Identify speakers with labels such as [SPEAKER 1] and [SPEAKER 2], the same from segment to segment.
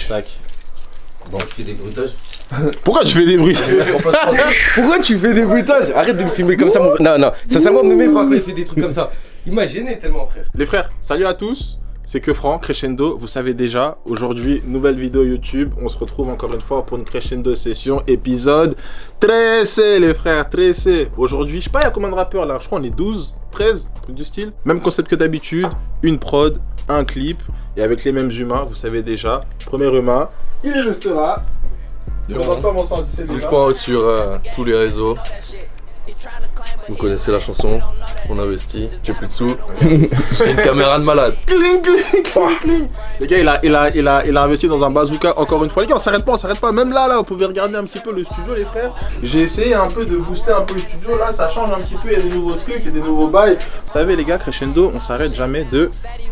[SPEAKER 1] Tac.
[SPEAKER 2] Bon, tu fais des bruitages.
[SPEAKER 1] Pourquoi tu fais des bruitages?
[SPEAKER 2] Pourquoi tu fais des bruitages? Arrête de me filmer comme ça, mon frère. Non, non, sincèrement, me mets pas quand il fait des trucs comme ça. Il m'a gêné tellement, frère.
[SPEAKER 1] Les frères, salut à tous. C'est que Franck, Crescendo, vous savez déjà, aujourd'hui, nouvelle vidéo YouTube, on se retrouve encore une fois pour une Crescendo session, épisode 13, les frères, 13. Aujourd'hui, je sais pas, il y a combien de rappeurs là, je crois on est 12, 13, truc du style. Même concept que d'habitude, une prod, un clip, et avec les mêmes humains, vous savez déjà. Premier humain, il est juste là. On entend mon sang, tu sais déjà.
[SPEAKER 3] Je crois sur tous les réseaux. Vous connaissez la chanson, on investit, j'ai plus de sous. J'ai une caméra de malade.
[SPEAKER 1] Cling, cling, cling, cling. Les gars, il a investi dans un bazooka encore une fois. Les gars, on s'arrête pas. Même là, vous pouvez regarder un petit peu le studio, les frères. J'ai essayé un peu de booster un peu le studio. Là, ça change un petit peu. Il y a des nouveaux trucs, il y a des nouveaux bails. Vous savez, les gars, Crescendo, on s'arrête jamais de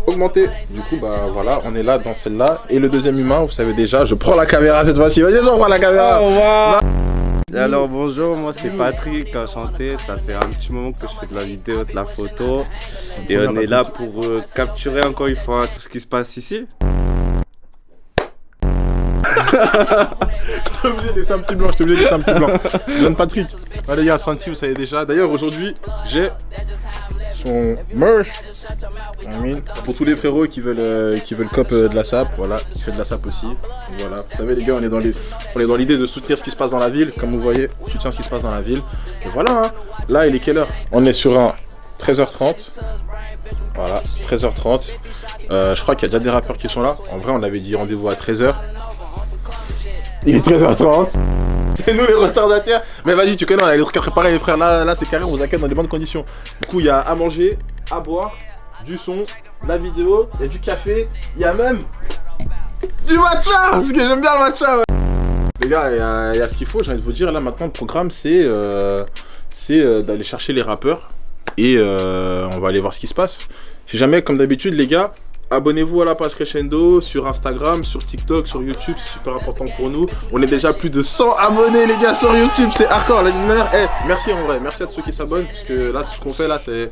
[SPEAKER 1] augmenter. Du coup, bah voilà, on est là dans celle-là. Et le deuxième humain, vous savez déjà, je prends la caméra cette fois-ci. Vas-y, on prend la caméra.
[SPEAKER 4] Au revoir. Alors bonjour, moi c'est Patrick, enchanté, ça fait un petit moment que je fais de la vidéo, de la photo et on est là pour capturer encore une fois tout ce qui se passe ici.
[SPEAKER 1] Je t'ai oublié de laisser un petit blanc, Jeune Patrick. Ouais, les gars, Santi, vous savez déjà. D'ailleurs, aujourd'hui, j'ai son merch. Pour tous les frérots qui veulent cop de la SAP, voilà, il fait de la SAP aussi. Voilà, vous savez les gars, on est dans l'idée de soutenir ce qui se passe dans la ville, comme vous voyez, soutient ce qui se passe dans la ville. Et voilà, hein. Là il est quelle heure? On est sur un 13h30. Voilà, 13h30. Je crois qu'il y a déjà des rappeurs qui sont là. En vrai, on avait dit rendez-vous à 13h. Il est 13h30. C'est nous les retardataires. Mais vas-y, tu connais, on a les trucs à préparer, les frères. Là c'est carré, on vous accueille dans des bonnes conditions. Du coup, il y a à manger, à boire, du son, de la vidéo, il y a du café, il y a même du matcha. Parce que j'aime bien le matcha. Ouais. Les gars, il y a ce qu'il faut. J'ai envie de vous dire, là maintenant, le programme, c'est d'aller chercher les rappeurs. Et on va aller voir ce qui se passe. Si jamais, comme d'habitude, les gars, abonnez-vous à la page Crescendo sur Instagram, sur TikTok, sur YouTube, c'est super important pour nous. On est déjà plus de 100 abonnés les gars sur YouTube, c'est hardcore. La dernière, merci en vrai, merci à tous ceux qui s'abonnent, parce que là tout ce qu'on fait là c'est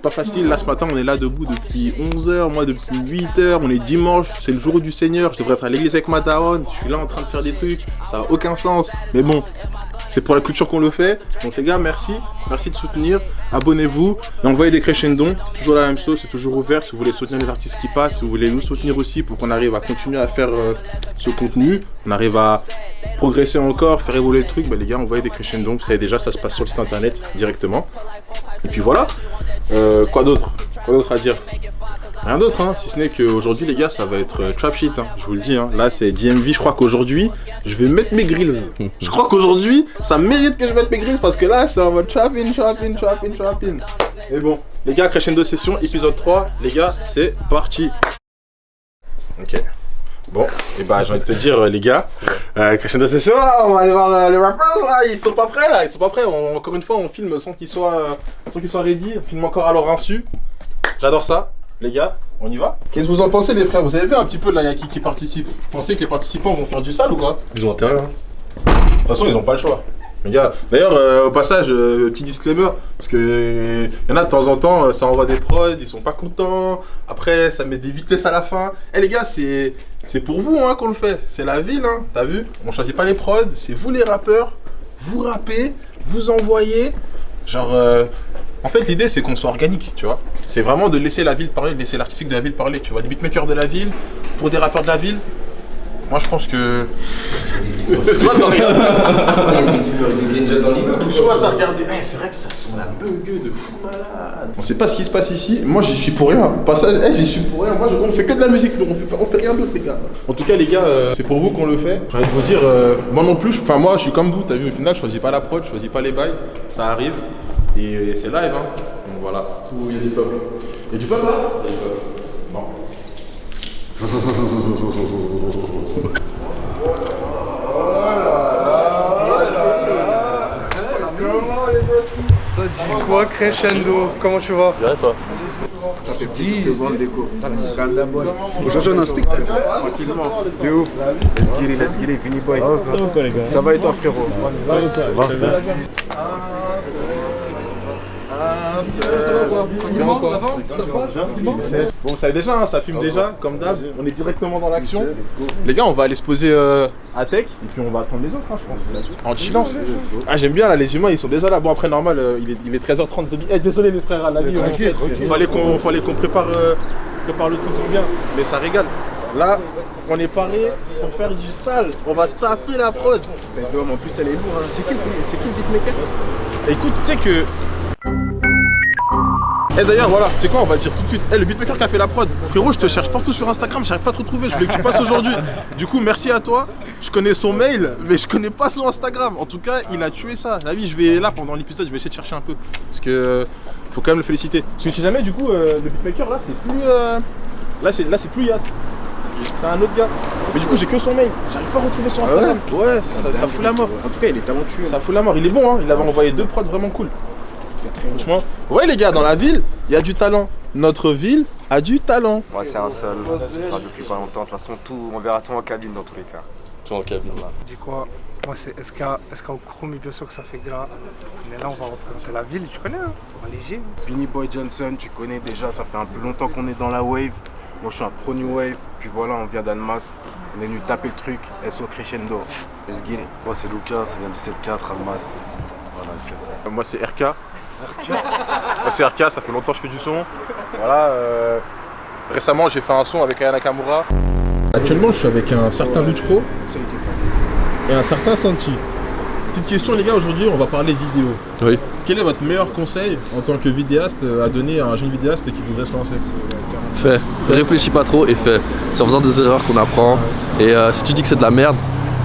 [SPEAKER 1] pas facile. Là ce matin on est là debout depuis 11h, moi depuis 8h, on est dimanche, c'est le jour du Seigneur, je devrais être à l'église avec ma daronne, je suis là en train de faire des trucs, ça a aucun sens, mais bon. C'est pour la culture qu'on le fait. Donc les gars, merci de soutenir. Abonnez-vous et envoyez des crescendons. C'est toujours la même chose, c'est toujours ouvert. Si vous voulez soutenir les artistes qui passent, si vous voulez nous soutenir aussi pour qu'on arrive à continuer à faire ce contenu, on arrive à progresser encore, faire évoluer le truc, bah les gars, envoyez des crescendons. Vous savez déjà, ça se passe sur le site internet directement. Et puis voilà. Quoi d'autre à dire? Rien d'autre, hein, si ce n'est qu'aujourd'hui, les gars, ça va être trap shit, hein, je vous le dis. Hein. Là, c'est DMV. Je crois qu'aujourd'hui, je vais mettre mes grills. Je crois qu'aujourd'hui, ça mérite que je mette mes grills parce que là, c'est en mode trap in. Et bon, les gars, Crescendo Session, épisode 3. Les gars, c'est parti. Ok. Bon, et bah, j'ai envie de te dire, les gars, Crescendo Session, là, on va aller voir les rappers, là. Ils sont pas prêts, là. Encore une fois, on filme sans qu'ils soient ready. On filme encore à leur insu. J'adore ça. Les gars, on y va? Qu'est-ce que vous en pensez les frères? Vous avez vu un petit peu là, qui participe? Vous pensez que les participants vont faire du sale ou quoi?
[SPEAKER 3] Ils ont intérêt, hein.
[SPEAKER 1] De toute façon, ils ont pas le choix. Les gars, d'ailleurs, au passage, petit disclaimer, parce que y en a de temps en temps, ça envoie des prods, ils sont pas contents, après ça met des vitesses à la fin. Eh les gars, c'est pour vous hein, qu'on le fait, c'est la ville, hein, t'as vu? On choisit pas les prods, c'est vous les rappeurs, vous rappez, vous envoyez, genre... En fait, l'idée, c'est qu'on soit organique, tu vois. C'est vraiment de laisser la ville parler, de laisser l'artistique de la ville parler, tu vois. Des beatmakers de la ville, pour des rappeurs de la ville. Moi, je pense que... Toi, t'as regardé. Toi, t'as regardé. C'est vrai que ça sent la bugueux de fou malade. On sait pas ce qui se passe ici. Moi, j'y suis pour rien. Passage, j'y suis pour rien. Moi, on fait que de la musique, nous. On fait rien d'autre, les gars. En tout cas, les gars, c'est pour vous qu'on le fait. J'ai envie de vous dire, moi non plus, moi, je suis comme vous, t'as vu, au final, je choisis pas la prod, je choisis pas les bails. Ça arrive. Et c'est live, hein. Donc voilà, il y a du peuple. Il y a du peuple là? Il y a du peuple. Bon.
[SPEAKER 4] Ça dit quoi Crescendo? Comment tu vas?
[SPEAKER 3] Bien, toi?
[SPEAKER 5] Ça fait plaisir de voir le déco. Aujourd'hui on a un spectacle, tranquillement, de ouf. Let's get it, Vinny Boy. Ça va et toi frérot? Ça va.
[SPEAKER 1] Bon, vous savez déjà, hein, ça fume déjà, comme d'hab. On est directement dans l'action. Les gars, on va aller se poser à Tech et puis on va attendre les autres, hein, je pense. En chillant. Ah, j'aime bien là, les humains ils sont déjà là. Bon, après, normal, il est 13h30. Désolé, les frères, à la vie. Il fallait qu'on prépare le truc bien. Mais ça régale. Là, on est paré pour faire du sale. On va taper la prod.
[SPEAKER 5] En plus, elle est lourde. Hein. C'est qui le beatmaker?
[SPEAKER 1] Écoute, tu sais que. D'ailleurs, voilà, tu sais quoi, on va le dire tout de suite. Le beatmaker qui a fait la prod, frérot, je te cherche partout sur Instagram, j'arrive pas à te retrouver, je voulais que tu passes aujourd'hui. Du coup, merci à toi. Je connais son mail, mais je connais pas son Instagram. En tout cas, il a tué ça. La vie, je vais là pendant l'épisode, je vais essayer de chercher un peu. Parce que faut quand même le féliciter. Parce que si jamais, du coup, le beatmaker là, c'est plus. Là, c'est plus Yas. C'est un autre gars. Mais du coup, j'ai que son mail. J'arrive pas à retrouver son Instagram. Ouais, ça fout la mort.
[SPEAKER 5] En tout cas, il est talentueux.
[SPEAKER 1] Ça fout la mort. Il est bon, hein. Il avait envoyé 2 prods vraiment cool. Franchement. Ouais, les gars, dans la ville, il y a du talent. Notre ville a du talent.
[SPEAKER 6] Moi, c'est un seul. Je parle depuis pas longtemps. De toute façon, on verra tout en cabine dans tous les cas.
[SPEAKER 3] Tout en cabine.
[SPEAKER 7] Tu dis quoi? Moi, c'est SK au chrome, bien sûr que ça fait gras. Mais là, on va représenter la ville. Tu connais, hein? En léger.
[SPEAKER 5] Vinny Boy Johnson, tu connais déjà, ça fait un peu longtemps qu'on est dans la wave. Moi, je suis un pro New Wave. Puis voilà, on vient d'Annemasse. On est venu taper le truc. SO Crescendo. Let's get it.
[SPEAKER 6] Moi, c'est Lucas, ça vient du 7-4, Annemasse. Voilà,
[SPEAKER 1] Moi, c'est RK. Moi, c'est RK, ça fait longtemps que je fais du son. Voilà. Récemment, j'ai fait un son avec Aya Nakamura. Actuellement, je suis avec un certain Luchro et un certain Santi. Petite question, les gars, aujourd'hui, on va parler vidéo.
[SPEAKER 3] Oui.
[SPEAKER 1] Quel est votre meilleur conseil en tant que vidéaste à donner à un jeune vidéaste qui voudrait se lancer?
[SPEAKER 3] Fais. Réfléchis pas trop et fais. C'est en faisant des erreurs qu'on apprend. Et si tu dis que c'est de la merde,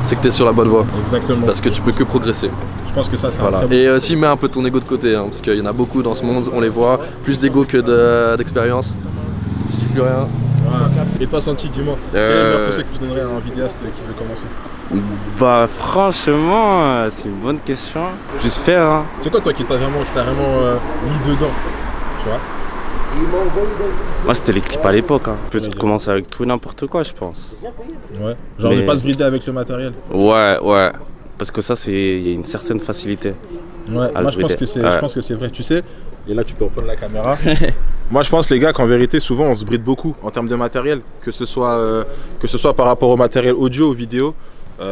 [SPEAKER 3] c'est que t'es sur la bonne voie.
[SPEAKER 1] Exactement.
[SPEAKER 3] Parce que tu peux que progresser.
[SPEAKER 1] Je pense que ça, c'est
[SPEAKER 3] Voilà.
[SPEAKER 1] un très bon.
[SPEAKER 3] Et aussi mets un peu ton ego de côté, hein, parce qu'il y en a beaucoup dans ce monde, on les voit, plus d'ego que d'expérience. Je dis plus rien.
[SPEAKER 1] Voilà. Et toi, Santi, dis-moi, quel est le meilleur conseil que tu donnerais à un vidéaste qui veut commencer?
[SPEAKER 4] Bah franchement, c'est une bonne question. Juste faire, hein.
[SPEAKER 1] C'est quoi, toi, qui t'a vraiment mis dedans? Tu vois?
[SPEAKER 4] Moi, c'était les clips à l'époque, hein. Peut-être commencer avec tout et n'importe quoi, je pense.
[SPEAKER 1] Ouais. Genre
[SPEAKER 4] Mais-
[SPEAKER 1] ne pas se brider avec le matériel.
[SPEAKER 4] Ouais. Parce que ça, il y a une certaine facilité.
[SPEAKER 1] Ouais,
[SPEAKER 4] à
[SPEAKER 1] moi
[SPEAKER 4] le
[SPEAKER 1] je pense
[SPEAKER 4] brider.
[SPEAKER 1] que c'est vrai, tu sais. Et là tu peux reprendre la caméra. Moi je pense les gars qu'en vérité souvent on se bride beaucoup en termes de matériel, que ce soit par rapport au matériel audio ou vidéo. Moi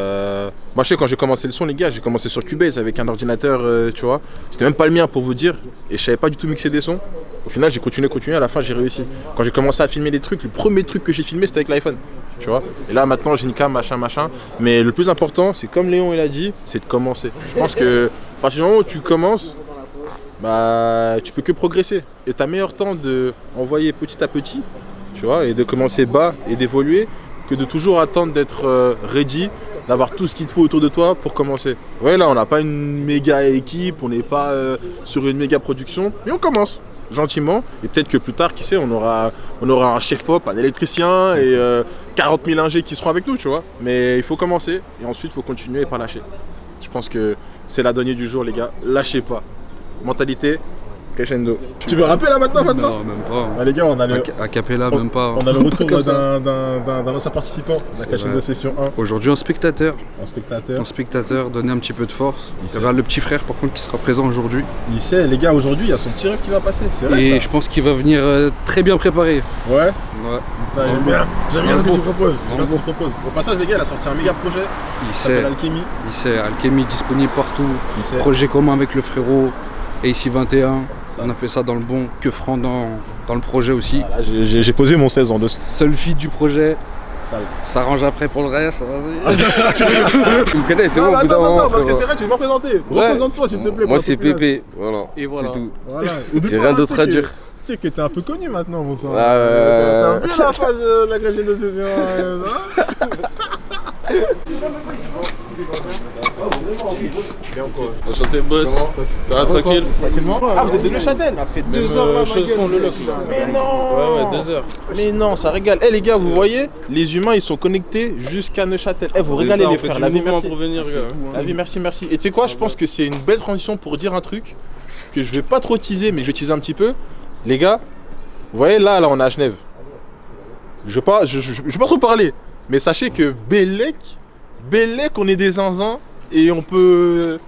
[SPEAKER 1] je sais quand j'ai commencé le son les gars, j'ai commencé sur Cubase avec un ordinateur, tu vois. C'était même pas le mien pour vous dire, et je savais pas du tout mixer des sons. Au final j'ai continué, à la fin j'ai réussi. Quand j'ai commencé à filmer des trucs, le premier truc que j'ai filmé c'était avec l'iPhone. Tu vois. Et là maintenant j'ai une cam, machin. Mais le plus important, c'est comme Léon il a dit, c'est de commencer. Je pense que à partir du moment où tu commences, bah tu peux que progresser. Et t'as meilleur temps de envoyer petit à petit, tu vois, et de commencer bas et d'évoluer, que de toujours attendre d'être ready, d'avoir tout ce qu'il te faut autour de toi pour commencer. Ouais, là on n'a pas une méga équipe, on n'est pas sur une méga production, mais on commence gentiment, et peut-être que plus tard, qui sait, on aura un chef-op, un électricien et 40 000 ingés qui seront avec nous, tu vois. Mais il faut commencer, et ensuite il faut continuer et pas lâcher. Je pense que c'est la donnée du jour, les gars, lâchez pas. Mentalité, crescendo. Tu veux rapper là maintenant?
[SPEAKER 8] Non, même pas.
[SPEAKER 1] Ah, les gars, on a le...
[SPEAKER 8] A cappella, même pas.
[SPEAKER 1] On a le retour
[SPEAKER 8] Comme ça.
[SPEAKER 1] d'un ancien participant de la
[SPEAKER 8] C'est
[SPEAKER 1] Crescendo
[SPEAKER 8] vrai.
[SPEAKER 1] Session 1.
[SPEAKER 8] Aujourd'hui, un spectateur.
[SPEAKER 1] Un spectateur.
[SPEAKER 8] Donner un petit peu de force.
[SPEAKER 1] Il
[SPEAKER 8] Il
[SPEAKER 1] sait.
[SPEAKER 8] y aura le petit frère, par contre, qui sera présent aujourd'hui.
[SPEAKER 1] Il sait, les gars, aujourd'hui, il y a son petit rêve qui va passer. C'est vrai,
[SPEAKER 8] Et
[SPEAKER 1] ça.
[SPEAKER 8] je pense qu'il va venir très bien préparé.
[SPEAKER 1] Ouais.
[SPEAKER 8] Ouais.
[SPEAKER 1] Putain, j'aime bien ce que
[SPEAKER 8] Bravo.
[SPEAKER 1] tu proposes. J'aime bien ce que tu proposes. Au passage, les gars, il a sorti un méga projet.
[SPEAKER 8] Il
[SPEAKER 1] Ça s'appelle
[SPEAKER 8] sait.
[SPEAKER 1] Alchemy.
[SPEAKER 8] Il sait. Alchemy disponible partout.
[SPEAKER 1] Il sait.
[SPEAKER 8] Projet commun avec le frérot. Et ici 21. On a fait ça dans le bon. Que franc dans le projet aussi.
[SPEAKER 1] Voilà, j'ai posé mon 16 en deux.
[SPEAKER 8] Seul feed du projet.
[SPEAKER 1] Sale.
[SPEAKER 8] Ça range après pour le reste. Vas-y. Tu me connais, c'est
[SPEAKER 1] Non,
[SPEAKER 8] bon.
[SPEAKER 1] mais
[SPEAKER 8] au bout d'un
[SPEAKER 1] attends,
[SPEAKER 8] moment,
[SPEAKER 1] parce que
[SPEAKER 8] frérot.
[SPEAKER 1] c'est vrai, tu m'as pas présenté.
[SPEAKER 8] Ouais.
[SPEAKER 1] Représente-toi, s'il te plaît.
[SPEAKER 8] Moi,
[SPEAKER 1] pour
[SPEAKER 8] c'est
[SPEAKER 1] la populace.
[SPEAKER 8] Pépé. Voilà.
[SPEAKER 7] Et voilà.
[SPEAKER 8] C'est tout.
[SPEAKER 1] Voilà. Oublie
[SPEAKER 8] J'ai
[SPEAKER 1] pas,
[SPEAKER 8] rien
[SPEAKER 1] tu
[SPEAKER 8] d'autre
[SPEAKER 1] sais
[SPEAKER 8] à
[SPEAKER 1] que-
[SPEAKER 8] dire.
[SPEAKER 1] Tu sais que t'es un peu connu maintenant, mon sang.
[SPEAKER 8] Ouais.
[SPEAKER 1] T'as vu la phase de la Crescendo Session 1
[SPEAKER 3] Enchanté boss, ça va tranquille?
[SPEAKER 1] Tranquillement. Ah, vous êtes de Neuchâtel? Ça fait 2 heures là, ma gueule.
[SPEAKER 3] le loc.
[SPEAKER 1] Mais non.
[SPEAKER 3] Ouais, 2 heures.
[SPEAKER 1] Mais non, ça régale. Eh les gars, vous voyez, les humains ils sont connectés jusqu'à Neuchâtel. Eh, vous régalez les frères. La vie, merci.
[SPEAKER 3] pour venir, gars.
[SPEAKER 1] La vie, merci. Et tu sais quoi, je pense que c'est une belle transition pour dire un truc que je vais pas trop teaser, mais je vais teaser un petit peu. Les gars, vous voyez là on est à Genève. Je vais pas trop parler, mais sachez que Bellec, on est des zinzins et on peut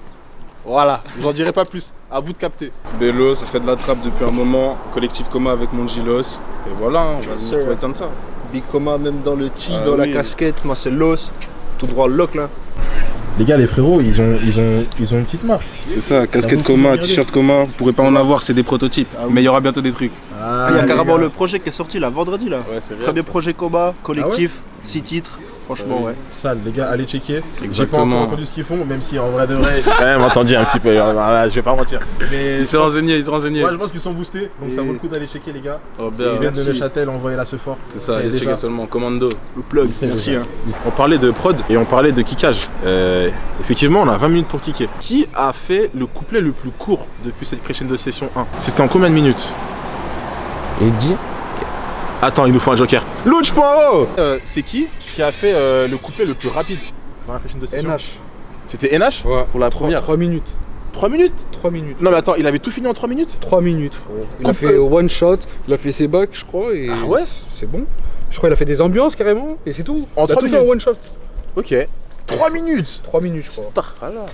[SPEAKER 1] Voilà, j'en dirai pas plus. À vous de capter.
[SPEAKER 9] Bello, ça fait de la trappe depuis un moment. Collectif Coma avec Mongilos. Et voilà, on va éteindre ça.
[SPEAKER 6] Big Coma, même dans le tee,
[SPEAKER 9] Ah
[SPEAKER 6] dans la
[SPEAKER 9] oui.
[SPEAKER 6] casquette. Moi, c'est l'os. Tout droit, le lock là.
[SPEAKER 1] Les gars, les frérots, ils ont une petite marque.
[SPEAKER 9] C'est ça, casquette Coma, t-shirt Coma. Vous pourrez pas en avoir, c'est des prototypes. Mais il y aura bientôt des trucs.
[SPEAKER 6] Il y a carrément le projet qui est sorti là, vendredi là.
[SPEAKER 1] Ouais, c'est vrai.
[SPEAKER 6] Premier projet Coma, collectif, 6 titres. Franchement, ouais.
[SPEAKER 1] Sale, les gars, allez checker. J'ai pas
[SPEAKER 9] Exactement.
[SPEAKER 1] encore entendu ce qu'ils font, même si en vrai de vrai, j'ai quand même entendu un petit peu. Je vais pas mentir. Mais
[SPEAKER 9] Il s'est renseigné, il s'est renseigné.
[SPEAKER 1] moi, je pense qu'ils sont boostés, donc ça vaut le coup d'aller checker, les gars.
[SPEAKER 9] Oh,
[SPEAKER 1] Ils
[SPEAKER 9] bien.
[SPEAKER 1] viennent de Neuchâtel, envoyer la ce fort.
[SPEAKER 9] C'est ça,
[SPEAKER 1] y est
[SPEAKER 9] allez
[SPEAKER 1] déjà.
[SPEAKER 9] checker seulement. Commando.
[SPEAKER 6] Le plug,
[SPEAKER 1] C'est
[SPEAKER 6] merci.
[SPEAKER 1] déjà.
[SPEAKER 6] Hein.
[SPEAKER 1] On parlait de prod et on parlait de kickage. Effectivement, on a 20 minutes pour kicker. Qui a fait le couplet le plus court depuis cette crescendo session 1? C'était en combien de minutes?
[SPEAKER 2] Eddie.
[SPEAKER 1] Attends, il nous faut un joker. Louch.o C'est qui a fait le couplet le plus rapide dans la crescendo session?
[SPEAKER 8] NH.
[SPEAKER 1] C'était NH?
[SPEAKER 8] Ouais.
[SPEAKER 1] Pour la première.
[SPEAKER 8] 3 minutes.
[SPEAKER 1] 3 minutes?
[SPEAKER 8] 3 minutes.
[SPEAKER 1] Non mais attends, il avait tout fini en 3 minutes?
[SPEAKER 8] 3 minutes, frérot. Il a fait one shot, il a fait ses bacs, je crois, et
[SPEAKER 1] Ah ouais?
[SPEAKER 8] c'est bon. Je crois qu'il a fait des ambiances carrément, et c'est tout.
[SPEAKER 1] En
[SPEAKER 8] il a
[SPEAKER 1] 3
[SPEAKER 8] tout fait en
[SPEAKER 1] minutes.
[SPEAKER 8] one shot.
[SPEAKER 1] Ok. 3 minutes?
[SPEAKER 8] 3 minutes, je crois.
[SPEAKER 1] Voilà.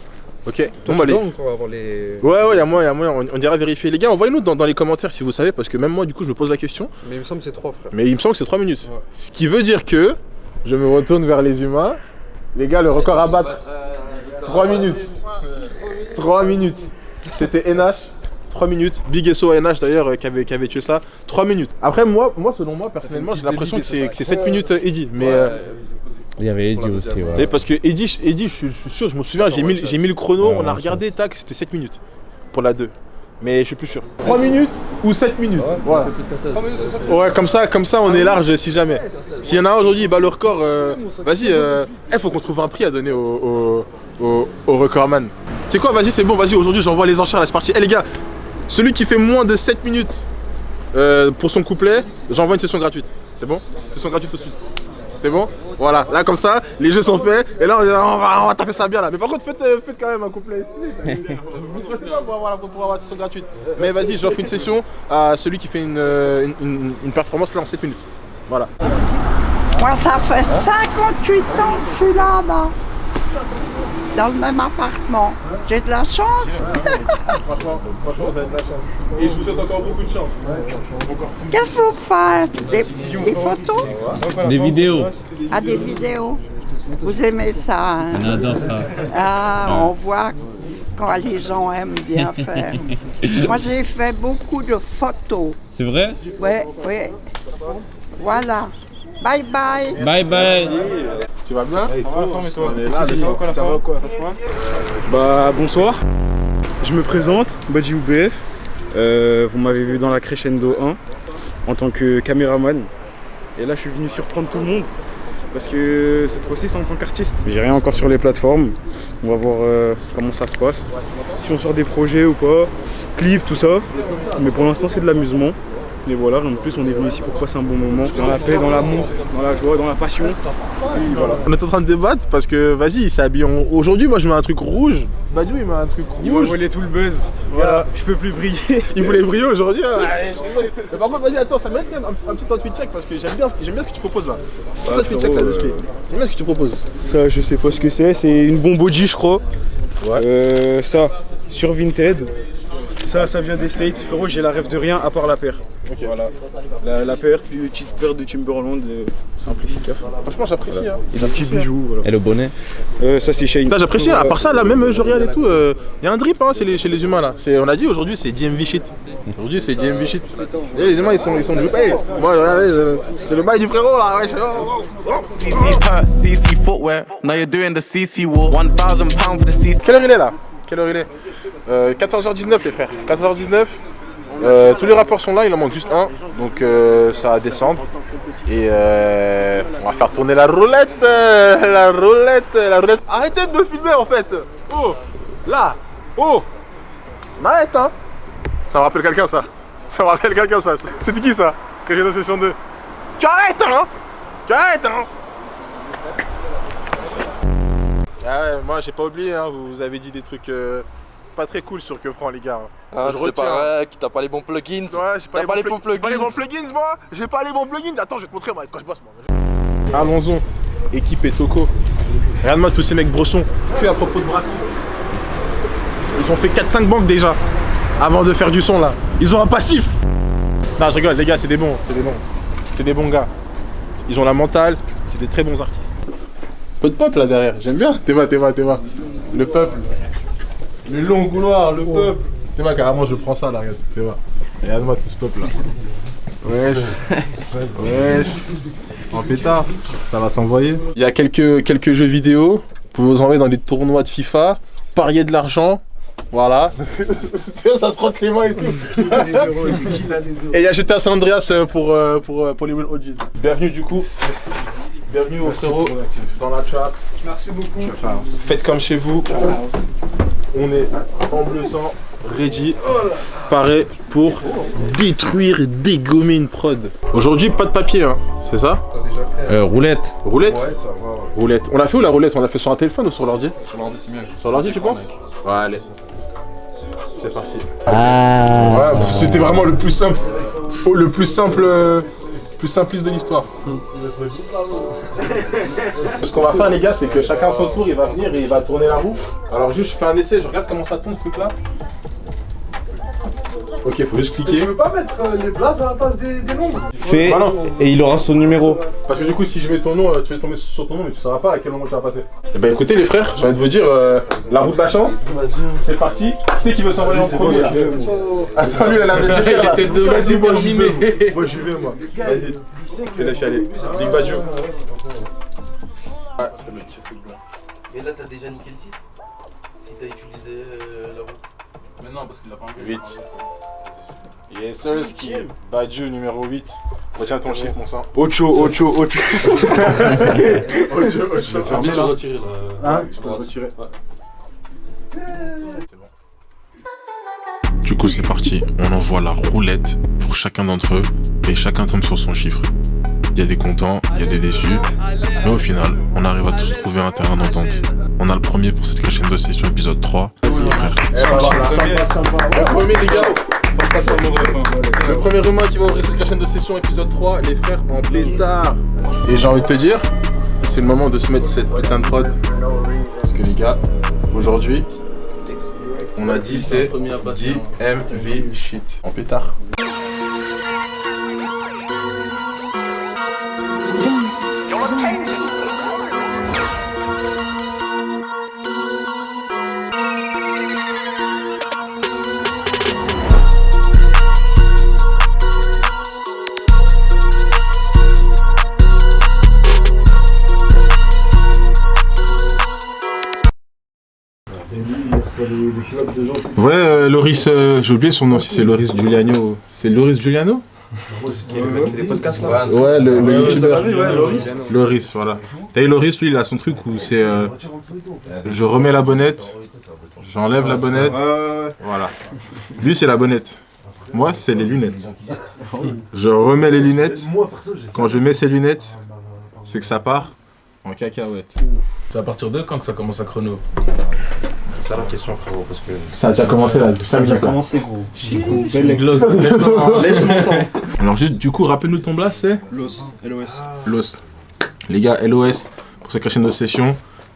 [SPEAKER 1] Ok.
[SPEAKER 8] Toi,
[SPEAKER 1] Bon,
[SPEAKER 8] tu
[SPEAKER 1] bah, les-
[SPEAKER 8] dois encore avoir les...
[SPEAKER 1] Ouais, y a moyen, on ira vérifier. Les gars, envoyez-nous dans les commentaires si vous savez, parce que même moi, du coup, je me pose la question.
[SPEAKER 8] Mais il me semble que c'est 3, frère.
[SPEAKER 1] Mais il me semble que c'est 3 minutes.
[SPEAKER 8] Ouais.
[SPEAKER 1] Ce qui veut dire que je me retourne vers les humains. Les gars, le record à battre. 3 minutes. 3 minutes. C'était NH. 3 minutes. Big SO à NH d'ailleurs qui avait tué ça. 3 minutes. Après, moi selon moi, personnellement, j'ai l'impression que c'est 7 minutes Eddie. Mais
[SPEAKER 2] Il y avait Eddie aussi, ouais.
[SPEAKER 1] et parce que Eddie, je suis sûr, je me souviens, j'ai mis le chrono,
[SPEAKER 2] Ouais,
[SPEAKER 1] on a
[SPEAKER 2] ouais,
[SPEAKER 1] regardé, tac, c'était 7 minutes pour la 2. Mais je suis plus sûr. 3 minutes ou 7 minutes. Voilà.
[SPEAKER 8] 3 minutes de ça.
[SPEAKER 1] Ouais, comme ça, on est large si jamais. S'il y en a un aujourd'hui, il bat le record, vas-y, faut qu'on trouve un prix à donner au recordman. Tu sais quoi, vas-y, c'est bon, vas-y, aujourd'hui, j'envoie les enchères, là, c'est parti. Eh les gars, celui qui fait moins de 7 minutes pour son couplet, j'envoie une session gratuite. C'est bon? Session gratuite tout de suite. C'est bon? Voilà, là comme ça, les jeux sont faits et là on va taper ça bien là. Mais par contre faites quand même un couplet. Vous ne pas pour avoir une session gratuite. Mais vas-y, j'offre une session à celui qui fait une performance là en 7 minutes. Voilà.
[SPEAKER 10] Moi, ça fait 58 ans que je suis là-bas, dans le même appartement. J'ai de la chance.
[SPEAKER 1] Franchement, vous avez de la chance. Et je vous souhaite encore beaucoup de chance.
[SPEAKER 10] Qu'est-ce que vous faites? Des photos?
[SPEAKER 2] Des vidéos.
[SPEAKER 10] Ah, des vidéos. Vous aimez ça, hein?
[SPEAKER 2] On adore ça.
[SPEAKER 10] Ah, on voit quand les gens aiment bien faire. Moi, j'ai fait beaucoup de photos.
[SPEAKER 2] C'est vrai?
[SPEAKER 10] Oui. Voilà. Bye bye.
[SPEAKER 2] Bye bye.
[SPEAKER 1] Tu vas bien? Ça va quoi? Ça se passe?
[SPEAKER 11] Bah bonsoir, je me présente, Badji UBF. Vous m'avez vu dans la Crescendo 1 en tant que caméraman. Et là je suis venu surprendre tout le monde parce que cette fois-ci c'est en tant qu'artiste. J'ai rien encore sur les plateformes, on va voir comment ça se passe. Si on sort des projets ou pas, clips, tout ça. Mais pour l'instant c'est de l'amusement. Et voilà, en plus on est venu ici pour passer un bon moment, dans la paix, dans l'amour, dans la joie, dans la passion. Et voilà.
[SPEAKER 1] On est en train de débattre parce que vas-y, il s'est habillé aujourd'hui, moi je mets un truc rouge. Badiou il met un truc
[SPEAKER 11] Il m'a
[SPEAKER 1] rouge.
[SPEAKER 11] volé tout le buzz. Voilà, je peux plus briller.
[SPEAKER 1] Il voulait briller aujourd'hui. Mais par contre, vas-y, attends, ça mérite quand même un petit outfit check parce que j'aime bien ce que tu proposes là. Un outfit check là de J'aime bien ce que tu proposes.
[SPEAKER 11] Ça, je sais pas ce que c'est une bomboji, je crois.
[SPEAKER 1] Ouais.
[SPEAKER 11] Ça, sur Vinted. Ça vient des States. Frérot, j'ai la rêve de rien à part la paire.
[SPEAKER 1] Ok.
[SPEAKER 11] Voilà. La paire, puis une petite paire de Timberland, simple, efficace.
[SPEAKER 1] Franchement, j'apprécie.
[SPEAKER 11] Voilà.
[SPEAKER 1] Hein.
[SPEAKER 11] Et d'un petit bijou. Voilà.
[SPEAKER 2] Et le bonnet?
[SPEAKER 11] Ça, c'est Shane.
[SPEAKER 1] Putain, j'apprécie, à part ça, là, même Jorial et tout, y a un drip hein, chez les humains là. On a dit aujourd'hui, c'est DMV shit. Aujourd'hui, c'est DMV shit. Et les humains, ils sont drippés. Moi, regardez, c'est le bail du frérot là. Ouais,
[SPEAKER 12] CC per, CC footwear. Now you're doing the CC walk. £1,000 for the CC.
[SPEAKER 1] Quelle heure il est là? Quelle heure il est 14h19 les frères. 14h19. Tous les rappeurs sont là, il en manque juste un. Donc ça va descendre. Et on va faire tourner la roulette. La roulette. Arrêtez de me filmer en fait. Oh, là. Oh. On arrête hein. Ça me rappelle quelqu'un ça. C'était qui ça? Que j'ai dans session 2. Tu arrêtes hein. Ah ouais, moi j'ai pas oublié, hein, vous avez dit des trucs pas très cool sur Keufran les gars.
[SPEAKER 3] Ah,
[SPEAKER 1] Je
[SPEAKER 3] c'est
[SPEAKER 1] retiens.
[SPEAKER 3] pas vrai, qui t'a pas les bons plugins.
[SPEAKER 1] Ouais, j'ai pas les bons plugins. J'ai pas les bons plugins moi. J'ai pas les bons plugins. Attends, je vais te montrer moi quand je bosse moi. Allons-y. Équipe et Toko. Regarde-moi tous ces mecs brossons. Que à propos de Braco. Ils ont fait 4-5 banques déjà avant de faire du son là. Ils ont un passif. Non, je rigole, les gars, c'est des bons, c'est des bons. C'est des bons gars. Ils ont la mentale, c'est des très bons artistes. Peu de peuple là derrière, j'aime bien. T'es va. Le peuple. Le long couloir, le peuple. T'es va, carrément, je prends ça là, regarde. T'es va. Regarde-moi tout ce peuple là. Wesh. En pétard, ça va s'envoyer. Il y a quelques jeux vidéo. Vous pouvez vous envoyer dans les tournois de FIFA, parier de l'argent. Voilà. Ça se frotte les mains et tout. Et il y a GTA San Andreas pour les Real OGs. Bienvenue du coup. Bienvenue aux frérots dans la trap.
[SPEAKER 7] Merci beaucoup.
[SPEAKER 1] Faites comme chez vous. On est en bleu sang, ready, paré pour détruire et dégommer une prod. Aujourd'hui, pas de papier, hein, c'est ça?
[SPEAKER 2] Roulette.
[SPEAKER 1] Roulette?
[SPEAKER 5] Ouais, ça va.
[SPEAKER 1] Roulette. On l'a fait où la roulette? On l'a fait sur un téléphone ou sur l'ordi?
[SPEAKER 3] Sur l'ordi, c'est mieux.
[SPEAKER 1] Sur l'ordi, tu penses? Ouais, allez. C'est parti.
[SPEAKER 2] Ah.
[SPEAKER 1] Ouais, c'était vraiment le plus simple. Oh, le plus simpliste de l'histoire. Ce qu'on va faire, les gars, c'est que chacun son tour, il va venir et il va tourner la roue. Alors juste, je fais un essai, je regarde comment ça tourne ce truc là. Ok, faut juste cliquer.
[SPEAKER 7] Tu veux pas mettre les blazes à la place des noms?
[SPEAKER 2] Fait,
[SPEAKER 1] bah
[SPEAKER 2] et il aura son numéro.
[SPEAKER 1] Parce que du coup, si je mets ton nom, tu vas tomber sur ton nom, mais tu sauras pas à quel moment tu vas passer. Eh ben écoutez les frères, j'ai envie de vous dire, la roue de la chance, c'est parti. Qui c'est qui veut s'envoyer en premier là? Ah salut, elle avait déjà la tête de Badju, moi j'y vais. Moi j'y vais moi. Vas-y, je te laisse y aller. Big Badju. Ouais, c'est le petit truc blanc.
[SPEAKER 3] Et là, t'as déjà niqué le site? Si t'as utilisé la roue? Mais non, parce qu'il l'a pas enlevé.
[SPEAKER 1] 8. Yes sir, ski. Badju numéro 8. Retiens ton chiffre, mon sang. Ocho.
[SPEAKER 3] Je vais faire bien sur retirer là.
[SPEAKER 1] Hein? Tu peux retirer. C'est bon.
[SPEAKER 13] Du coup, c'est parti. On envoie la roulette pour chacun d'entre eux et chacun tombe sur son chiffre. Il y a des contents, il y a des déçus, mais au final, on arrive à tous trouver un terrain d'entente. On a le premier pour cette crescendo session épisode 3. Les frères.
[SPEAKER 1] Le premier, les gars. Le premier humain qui va ouvrir cette crescendo session épisode 3, les frères en pétard. Et j'ai envie de te dire, c'est le moment de se mettre cette putain de prod. Parce que les gars, aujourd'hui, on a dit c'est DMV shit. En pétard. Ouais, Loris, j'ai oublié son nom, si c'est Loris Giuliano. C'est Loris Giuliano?
[SPEAKER 6] Des podcasts là?
[SPEAKER 1] Ouais, le youtubeur. Loris, voilà. T'as vu Loris, lui, il a son truc où c'est je remets la bonnette, j'enlève la bonnette, voilà. Lui, c'est la bonnette. Moi, c'est les lunettes. Je remets les lunettes. Quand je mets ces lunettes, c'est que ça part en cacahuète.
[SPEAKER 3] C'est à partir de quand que ça commence à chrono?
[SPEAKER 6] C'est ça la question, frérot, parce que.
[SPEAKER 1] Ça a déjà commencé là.
[SPEAKER 6] Ça a déjà commencé, gros.
[SPEAKER 1] Alors, juste, du coup, rappelle-nous ton blast, c'est
[SPEAKER 6] LOS.
[SPEAKER 1] LOS. Les gars, LOS pour cette crescendo session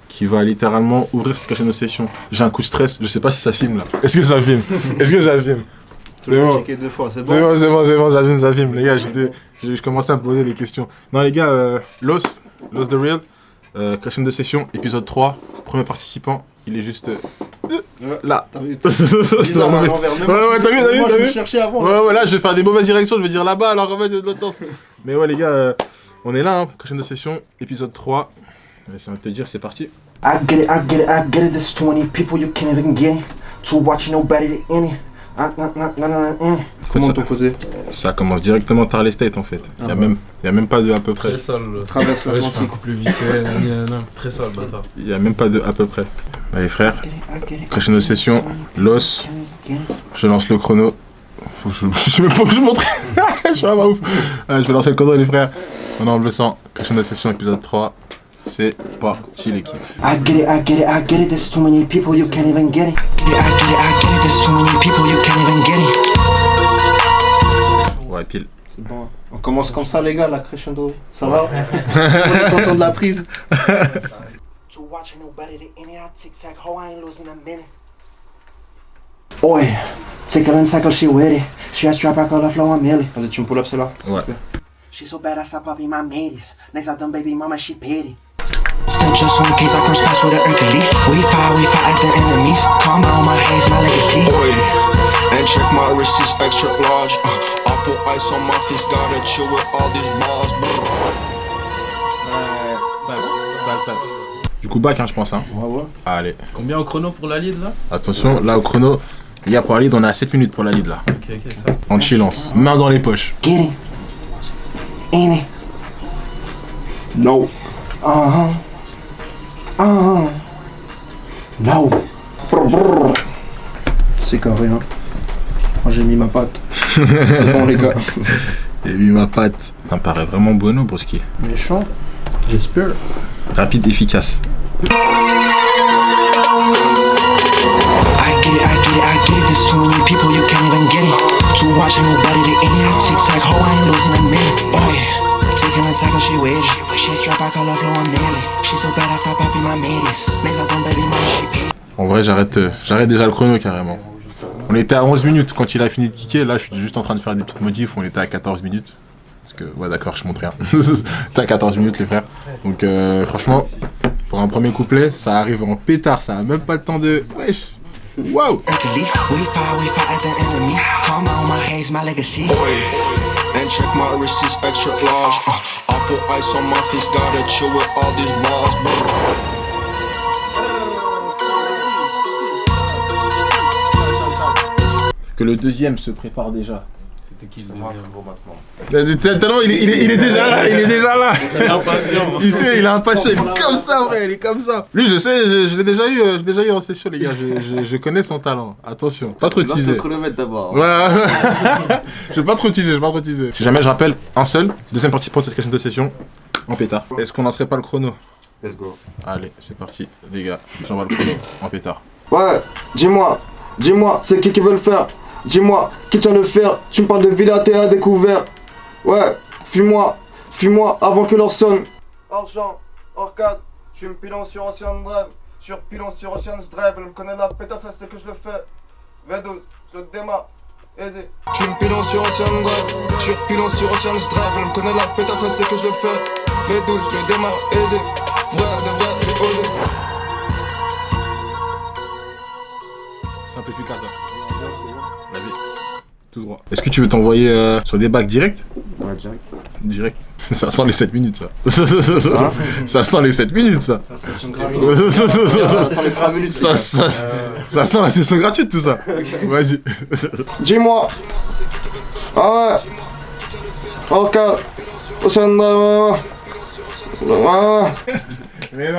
[SPEAKER 1] qui va littéralement ouvrir cette crescendo session. J'ai un coup de stress, je sais pas si ça filme là. Est-ce que ça filme? C'est bon.
[SPEAKER 6] Deux fois, c'est bon.
[SPEAKER 1] C'est bon, ça filme. Les gars, je commençais à me poser des questions. Non, les gars, LOS the Real, crescendo session, épisode 3, premier participant. Il est juste là.
[SPEAKER 6] T'as vu?
[SPEAKER 1] Ouais, t'as vu?
[SPEAKER 6] Je cherchais avant.
[SPEAKER 1] Ouais, là, je vais faire des mauvaises directions, je vais dire là-bas, alors en fait, c'est de l'autre sens. Mais ouais, les gars, on est là, hein, prochaine session, épisode 3. J'ai envie de te dire, c'est parti.
[SPEAKER 14] I get it, there's 20 people you can't even get it. To watch nobody to any.
[SPEAKER 1] Comment de ton côté? Ça commence directement par les States en fait. Il y a même pas de à peu près.
[SPEAKER 3] Très sale.
[SPEAKER 6] Traverse
[SPEAKER 3] la coupe plus vite. Très sale, bâtard.
[SPEAKER 1] Il y a même pas de à peu près. Bah les frères, crescendo session, LOS. Je lance le chrono. Je sais même pas où je montrer. Je suis vraiment ouf. Je vais lancer le chrono les frères. On est en bleu sang. Crescendo session épisode 3. C'est parti l'équipe.
[SPEAKER 14] I get it, there's too many people you can't even get it. I get it, there's too many people you can't even get it.
[SPEAKER 1] Ouais, pile.
[SPEAKER 6] C'est bon. On commence comme ça, les gars, la crescendo. Ça va? On est content de la prise.
[SPEAKER 14] To watch nobody to any, I tic-tac, ho, I ain't losing a minute. Oi, take a cycle, she with it. She has strap back all the flow, I'm Millie.
[SPEAKER 6] Vas-y, tu me pull up celle-là?
[SPEAKER 1] Ouais.
[SPEAKER 14] She's so bad, I stop up in my mates. Next I done baby mama, she pity. Just on case I cross paths with her Hercules. We fight at the enemies. Calm down my haze, my legacy.
[SPEAKER 12] Oi, and check my wrist is extra large. I put ice on my fist, gotta chill with all these balls.
[SPEAKER 1] Ça. Du coup, back, hein, je pense. Hein.
[SPEAKER 6] Ouais.
[SPEAKER 1] Allez.
[SPEAKER 3] Combien au chrono pour la lead là?
[SPEAKER 1] Attention, là au chrono, les gars, pour la lead, on est à 7 minutes pour la lead là.
[SPEAKER 3] Ok, ça.
[SPEAKER 1] En chillance, main dans les poches.
[SPEAKER 14] Get it. Ain't it?
[SPEAKER 6] No.
[SPEAKER 14] No.
[SPEAKER 6] C'est carré, hein. Moi, j'ai mis ma patte. C'est bon, les gars.
[SPEAKER 1] J'ai mis ma patte. Ça me paraît vraiment bueno pour skier.
[SPEAKER 6] Méchant. J'espère.
[SPEAKER 1] Rapide, efficace.
[SPEAKER 14] I get it, there's too many people, you can't even get it. Too watching nobody to end it. Tic-tac, ho, I ain't losing a minute. Oh yeah, taking a tackle, she with it. She strap back all the flow, I'm Millie. She's so bad, I stop up in my mates. Next I done baby mama, she pity.
[SPEAKER 1] En vrai, j'arrête déjà le chrono carrément. On était à 11 minutes quand il a fini de kicker. Là, je suis juste en train de faire des petites modifs. On était à 14 minutes. Parce que, ouais, d'accord, je montre rien. T'es à 14 minutes, les frères. Donc, franchement, pour un premier couplet, ça arrive en pétard. Ça a même pas le temps de. Wesh! Wow!
[SPEAKER 14] We fight at the enemies. Calm down my haze, my legacy.
[SPEAKER 12] And check my wrist is extra large. I put ice on my fist, gotta chill with all these balls.
[SPEAKER 1] Que le deuxième se prépare déjà.
[SPEAKER 3] C'était qui le deuxième?
[SPEAKER 1] Tellement il est déjà là, il est déjà là.
[SPEAKER 3] Il est impatient.
[SPEAKER 1] Il sait, il est impatient, il est comme ça, vrai, il est comme ça. Lui, je sais, je l'ai déjà eu en session, les gars. Je connais son talent. Attention, pas trop teaser.
[SPEAKER 6] Lance le chronomètre d'abord.
[SPEAKER 1] Ouais. Je vais pas trop teaser, Si jamais je rappelle, un seul, deuxième participant de cette question de session, en pétard. Est-ce qu'on lancerait pas le chrono?
[SPEAKER 6] Let's go.
[SPEAKER 1] Allez, c'est parti, les gars. J'envoie le chrono en pétard.
[SPEAKER 6] Ouais, dis-moi, c'est qui veut le faire? Dis-moi, qui tient le fer? Tu me parles de Villa, t'es à découvert. Ouais, fuis-moi avant que l'heure sonne. Argent, orcade, je suis pilon sur Ocean Drive. Sur pilon sur Ocean Drive, elle me connaît la pétasse, elle sait que je le fais. V12, je le démarre, aisé. Je suis pilon sur Ocean Drive. Sur pilon sur Ocean Drive, elle me connaît la pétasse, elle sait que je le fais. V12, je le démarre, aisé. Ouais, osé.
[SPEAKER 1] Simple, efficace. La vie. Tout droit. Est-ce que tu veux t'envoyer sur des bacs direct?
[SPEAKER 6] Ouais,
[SPEAKER 1] Direct. Ça sent les 7 minutes, ça. Ça sent les 7 minutes, ça. Ça sent la session gratuite, tout ça. Vas-y.
[SPEAKER 6] Dis-moi. Ah ouais. Ok. Ouais.
[SPEAKER 1] Mais non,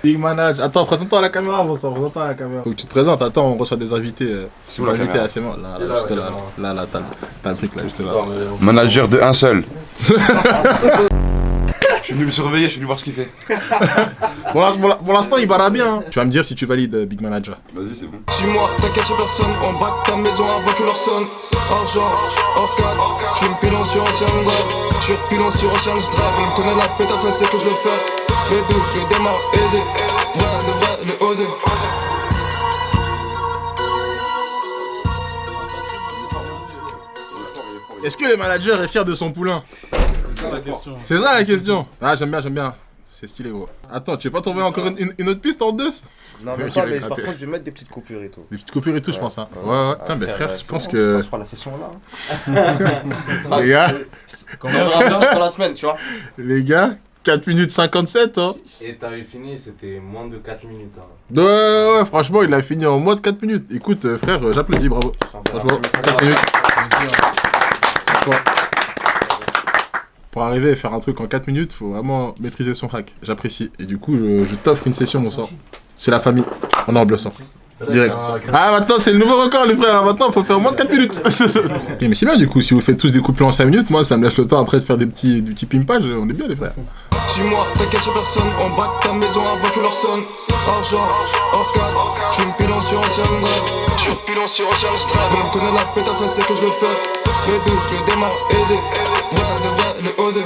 [SPEAKER 1] Big Manage. Attends, présente-toi à la caméra, bon sang, présente-toi à la caméra. Faut que tu te présentes, attends, on reçoit des invités.
[SPEAKER 6] C'est où la caméra?
[SPEAKER 1] assez morts. Là, juste là. Là, t'as un truc là, juste là.
[SPEAKER 15] Manager de un seul.
[SPEAKER 6] Je suis venu le surveiller, je suis venu voir ce qu'il fait.
[SPEAKER 1] Pour l'instant, il barra bien. Hein. Tu vas me dire si tu valides Big Manager.
[SPEAKER 6] Vas-y, c'est bon.
[SPEAKER 12] Suis-moi, t'inquiète sur personne, on braque ta maison avant que l'heure sonne. Argent, orcade, je suis pilon sur Ocean Drive. Je suis pilon sur Ocean Drive, elle me connaît la pétasse, elle sait que je le fais. V12, je le démarre, aisé. Ouais, le osé.
[SPEAKER 1] Est-ce que le manager est fier de son poulain?
[SPEAKER 3] C'est ça la question.
[SPEAKER 1] C'est ça la question. Ah, j'aime bien. C'est stylé, gros. Attends, tu veux pas trouver encore une autre piste en deux?
[SPEAKER 6] Non, mais pas, mais par contre, je vais mettre des petites coupures et tout.
[SPEAKER 1] Des petites coupures et tout, je pense. Hein. Ouais. Putain, mais frère, je pense que.
[SPEAKER 6] Je ferai la session là.
[SPEAKER 1] Les gars.
[SPEAKER 6] On verra bien pour la semaine, tu vois.
[SPEAKER 1] Les gars, 4 minutes 57, hein.
[SPEAKER 3] Et t'avais fini, c'était moins de 4 minutes. Hein.
[SPEAKER 1] Ouais, franchement, il a fini en moins de 4 minutes. Écoute, frère, j'applaudis, bravo. Franchement, 4 minutes. Pour arriver à faire un truc en 4 minutes, faut vraiment maîtriser son hack. J'apprécie. Et du coup, je t'offre une session, mon sang. C'est la famille. On est en bleu sang. Direct. Ah, maintenant, c'est le nouveau record, les frères. Maintenant, faut faire moins de 4 minutes. Okay, mais c'est bien, du coup, si vous faites tous des couplets en 5 minutes, moi, ça me laisse le temps après de faire du petit pimpage. On est bien, les frères.
[SPEAKER 12] Suis-moi, t'inquiète sur personne, on braque ta maison avant que l'heure sonne. Argent, orcade, je suis pilon sur Ocean Drive. Je suis pilon sur Ocean Drive, elle me connaît la pétasse, elle sait que je le fais. V12, je le démarre, aisé. Ouais, le osé.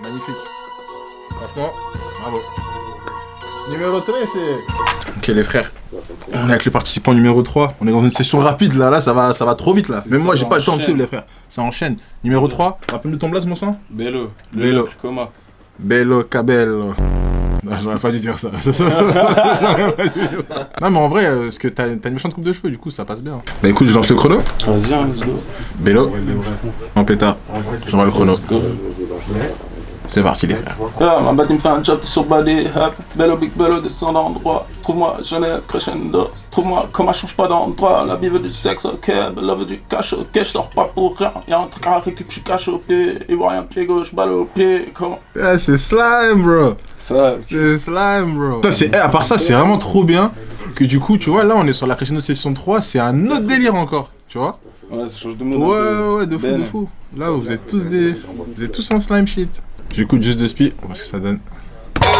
[SPEAKER 1] Magnifique. Franchement, Bravo. Numéro 3, c'est... Ok les frères, on est avec le participant numéro 3. On est dans une session rapide là, ça va trop vite là. Même moi j'ai pas le temps de suivre les frères. Ça enchaîne. Numéro 3, rappelle-nous ton blaze mon sang.
[SPEAKER 9] Bello.
[SPEAKER 1] Bello.
[SPEAKER 9] Comment?
[SPEAKER 1] Bello Cabello. Non, j'aurais pas dû dire ça. Non mais en vrai, parce que t'as une méchante coupe de cheveux, du coup ça passe bien. Bah écoute, je lance le chrono.
[SPEAKER 9] Vas-y, let's go.
[SPEAKER 1] Bello, en pétard, j'envoie le chrono. C'est parti les frères.
[SPEAKER 3] Ma batte me fait un job sur body, hop, bello, big bello, descendant droit. Trouve-moi Genève, crescendo. Trouve-moi comment je change pas d'endroit. La vie veut du sexe, ok, la veut du cash, ok, je sors pas pour rien. Y'a un truc à récup, je suis caché au pied. Ivoirien pied gauche, balle au pied, comment?
[SPEAKER 1] Ah, c'est slime bro. C'est slime bro. À part ça, c'est vraiment trop bien que du coup, tu vois, là on est sur la crescendo session 3, c'est un autre délire encore, tu vois.
[SPEAKER 9] Ouais, ça change de monde.
[SPEAKER 1] Ouais, de fou, de fou. Là, vous êtes tous en slime shit. J'écoute juste de spi, on va voir ce que ça donne.
[SPEAKER 3] Ma batte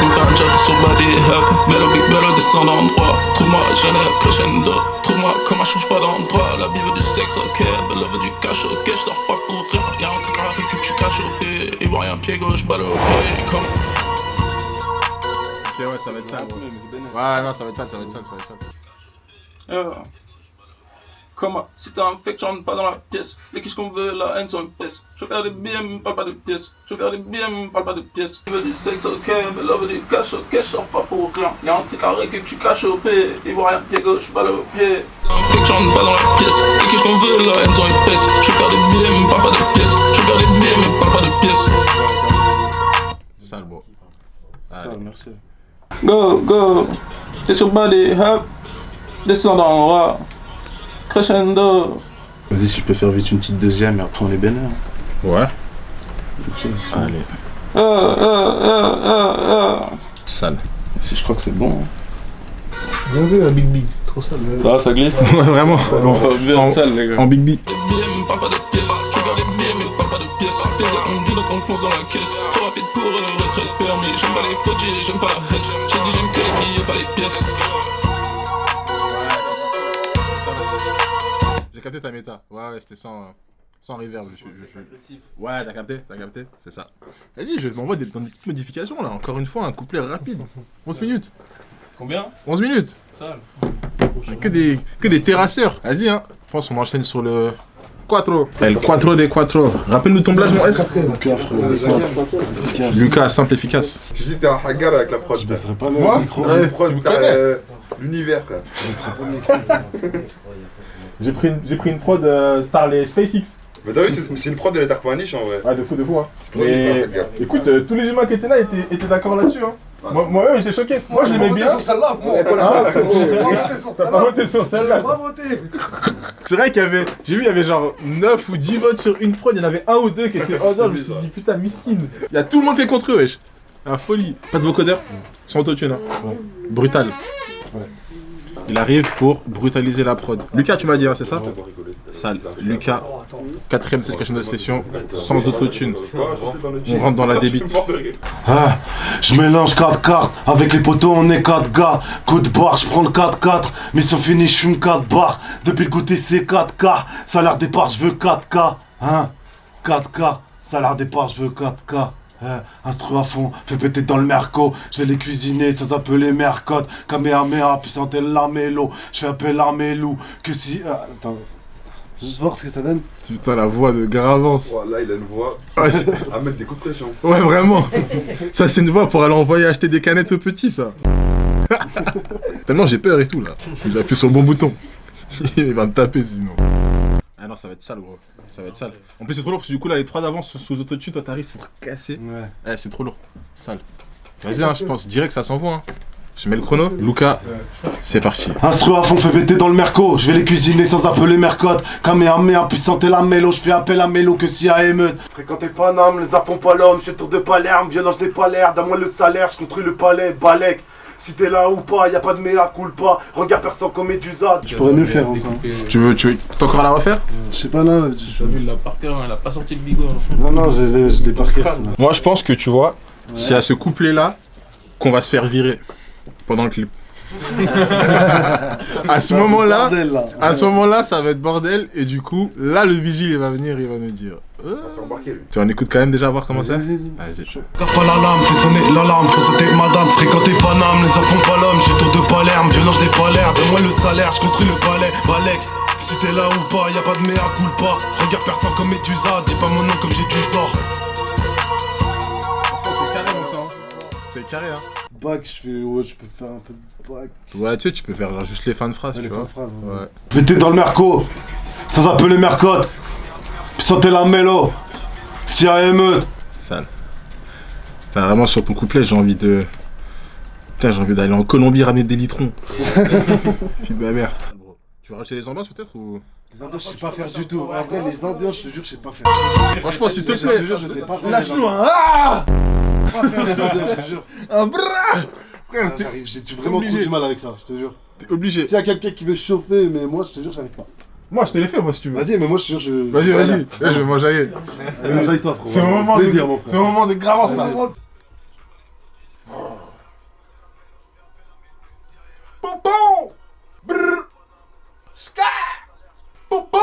[SPEAKER 3] me fait un job sur body, hop, bello, big bello, descendant droit. Trouve-moi Genève, crescendo. Trouve-moi comment je change pas d'endroit. La vie veut du sexe, ok, la veut du cash, ok, je sors pas pour rien. Y'a un truc à récup, je suis caché au pied. Ivoirien pied gauche, balle au pied, comment?
[SPEAKER 1] Ok, ouais, ça va être sale. Ouais, non, ça va être sale.
[SPEAKER 3] Comment? Si t'as un fake, tu rentres pas dans la pièce. Les quiches qu'on veut, la haine sont une pièce. Je veux faire des BM, parle pas de pièces. Je veux faire des BM, parle pas de pièces. Je veux du sexe, ok, mais là, veut du cash, ok, je sors pas pour rien. Y'a un truc à récup, tu caches au pied. Ivoirien pied gauche, balle au pied. Un fake, tu rentres pas dans la pièce. Les quiches qu'on veut, la haine sont une pièce. Je veux faire des BM, parle pas de pièces. Je veux faire des BM, parle pas de pièces.
[SPEAKER 1] Sale, bro.
[SPEAKER 9] Sale, merci.
[SPEAKER 3] Go. T'es sur body, hop. Descendant, roi. Crescendo.
[SPEAKER 16] Vas-y, si je peux faire vite une petite deuxième et après on est bénard.
[SPEAKER 1] Ouais.
[SPEAKER 16] Ok,
[SPEAKER 1] allez. Sale.
[SPEAKER 16] Si je crois que c'est bon.
[SPEAKER 1] Bien vu, un Big B. Trop sale.
[SPEAKER 9] Ça va, ça glisse.
[SPEAKER 1] Ouais, vraiment.
[SPEAKER 9] Bien sale, les gars.
[SPEAKER 1] En Big B.
[SPEAKER 3] Parle pas de pièces, je regarde les BM, parle pas de pièces. On dit qu'on fonce dans la caisse. Trop rapide pour retraite permis. J'aime pas les fautes, j'aime pas la haine. J'ai dit j'aime que les billets, pas les pièces.
[SPEAKER 1] J'ai capté ta méta. Ouais, c'était sans reverb. Ouais, t'as capté, c'est ça. Vas-y, je m'envoie des petites modifications là. Encore une fois, un couplet rapide. 11 minutes.
[SPEAKER 9] Combien?
[SPEAKER 1] 11 minutes.
[SPEAKER 9] Sale.
[SPEAKER 1] Que des terrasseurs. Vas-y, hein. Je pense qu'on enchaîne sur le Quattro. El Quattro des Quattro. Rappelle-nous ton blaze, mon S. Lucas, simple, efficace.
[SPEAKER 15] Je dis t'es un hagar avec la prod. Je
[SPEAKER 16] baisserai pas le
[SPEAKER 15] micro.
[SPEAKER 1] Ouais,
[SPEAKER 15] Prod, t'as l'univers, frère.
[SPEAKER 16] Je baisserai pas le micro.
[SPEAKER 1] J'ai pris une prod par les SpaceX.
[SPEAKER 15] Mais t'as vu, c'est une prod de l'état pas niche en vrai.
[SPEAKER 1] Ouais, de fou, hein. Mais écoute, tous les humains qui étaient là étaient d'accord là-dessus, hein. Moi-même, j'étais choqué. Moi, je l'aimais bien.
[SPEAKER 15] Sur celle-là,
[SPEAKER 1] T'as pas voté sur celle-là.
[SPEAKER 15] J'ai pas voté.
[SPEAKER 1] C'est vrai qu'il y avait, j'ai vu, il y avait genre 9 ou 10 votes sur une prod. Il y en avait un ou deux qui étaient hors. Je me suis dit, putain, miskin. Il y a tout le monde qui est contre eux, wesh. La folie. Pas de vocodeur, sans autotune, hein. Brutal. Il arrive pour brutaliser la prod. Lucas, tu m'as dit, hein, c'est ça? Sale. Lucas, 4ème cette session, sans autotune. On rentre dans la débite.
[SPEAKER 17] Ah, je mélange 4 cartes, avec les poteaux on est 4 gars. Coup de barre, je prends le 4-4, mission finie, je fume 4 barres. Depuis le goûter c'est 4K, salaire départ, je veux 4K. Hein, 4K, salaire départ, je veux 4K. Instru à fond, fais péter dans le merco. Je vais les cuisiner sans appeler mercotte. Kamehameha, puissante l'armélo. Je fais appeler l'armélou. Que si. Attends. Juste voir ce que ça donne.
[SPEAKER 1] Putain, la voix de Garavance.
[SPEAKER 15] Oh, là, il a une voix
[SPEAKER 1] à
[SPEAKER 15] mettre des coups de pression.
[SPEAKER 1] Ouais, vraiment. Ça, c'est une voix pour aller envoyer acheter des canettes aux petits, ça. Tellement j'ai peur et tout, là. J'ai appuyé sur le bon bouton. Il va me taper sinon. Ah non, ça va être sale, gros. Ça va être sale. En plus, c'est trop lourd parce que du coup, là, les 3 d'avance sous autotune, toi, t'arrives pour casser. Ouais. C'est trop lourd. Sale. Vas-y, hein, je pense direct, ça s'envoie. Hein. Je mets le chrono. Lucas, c'est parti.
[SPEAKER 17] Instru à fond, fais péter dans le merco. Je vais les cuisiner sans appeler mercotte. Kamehameha, puissante la mélo. Je fais appel à mélo que si à émeute. Fréquentez Paname, les arts font pas l'homme. Je tour de Palerme, violence des pas l'air. Donne-moi le salaire, je construis le palais. Balek. Si t'es là ou pas, y a pas de mea culpa. Regarde personne comme Médusa.
[SPEAKER 16] Je pourrais mieux faire encore.
[SPEAKER 1] Tu veux t'as encore à la refaire?
[SPEAKER 16] Je sais pas là.
[SPEAKER 3] T'as vu, il l'a par cœur, elle a pas sorti le bigot.
[SPEAKER 16] Non, je l'ai par cœur.
[SPEAKER 1] Moi, je pense que tu vois, c'est à ce couplet là qu'on va se faire virer pendant le clip. À ce moment-là, ça va être bordel. Et du coup, là, le vigile, il va venir, il va nous dire. Tu en écoutes quand même déjà voir comment c'est. Vas-y.
[SPEAKER 12] Gaffe à l'alarme, fais sonner l'alarme, faut sauter madame, fréquenter Paname, les enfants pas l'homme, j'ai tour de Palerme, violence des palaires, donne-moi le salaire, je construis le palais, Balek. Si t'es là ou pas, y'a pas de mea culpa, regarde personne comme Médusa, dis pas mon nom comme j'ai du sort.
[SPEAKER 1] C'est carré mon sang. C'est carré hein.
[SPEAKER 16] Bac, je peux faire un peu de bac.
[SPEAKER 1] Ouais, tu sais, tu peux faire genre, juste les fins de phrase, tu vois. Ouais.
[SPEAKER 17] J'étais dans le merco, ça s'appelait Mercotte. Puis sentez la mélo, si à émeute.
[SPEAKER 1] Sale. T'as vraiment sur ton couplet, j'ai envie de. Putain, j'ai envie d'aller en Colombie ramener des litrons. Fille de ma mère. Tu veux rajouter des ambiances peut-être ou.
[SPEAKER 16] Les ambiances, je sais pas faire du tout. En vrai, les ambiances, je te jure, je sais pas faire.
[SPEAKER 1] Franchement, s'il te plaît.
[SPEAKER 16] Je te jure, je sais pas faire.
[SPEAKER 1] Lâche-nous un. Ah!
[SPEAKER 16] Je sais pas faire les ambiances, je te jure.
[SPEAKER 1] Un bras!
[SPEAKER 16] Frère, j'arrive, j'ai vraiment trop du mal avec ça, je te jure.
[SPEAKER 1] T'es obligé.
[SPEAKER 16] S'il y a quelqu'un qui veut chauffer, mais moi, je te jure, j'arrive pas.
[SPEAKER 1] Moi, je te l'ai fait, moi, si tu veux.
[SPEAKER 16] Vas-y, mais moi, je te jure, je.
[SPEAKER 1] Vas-y. Là, je vais m'enjailler.
[SPEAKER 16] Enjaille-toi, frère.
[SPEAKER 1] C'est mon moment
[SPEAKER 16] plaisir,
[SPEAKER 1] de.
[SPEAKER 16] mon frère.
[SPEAKER 1] C'est mon moment de gravance, là. Poupon! Brrr! Ska! Poupon!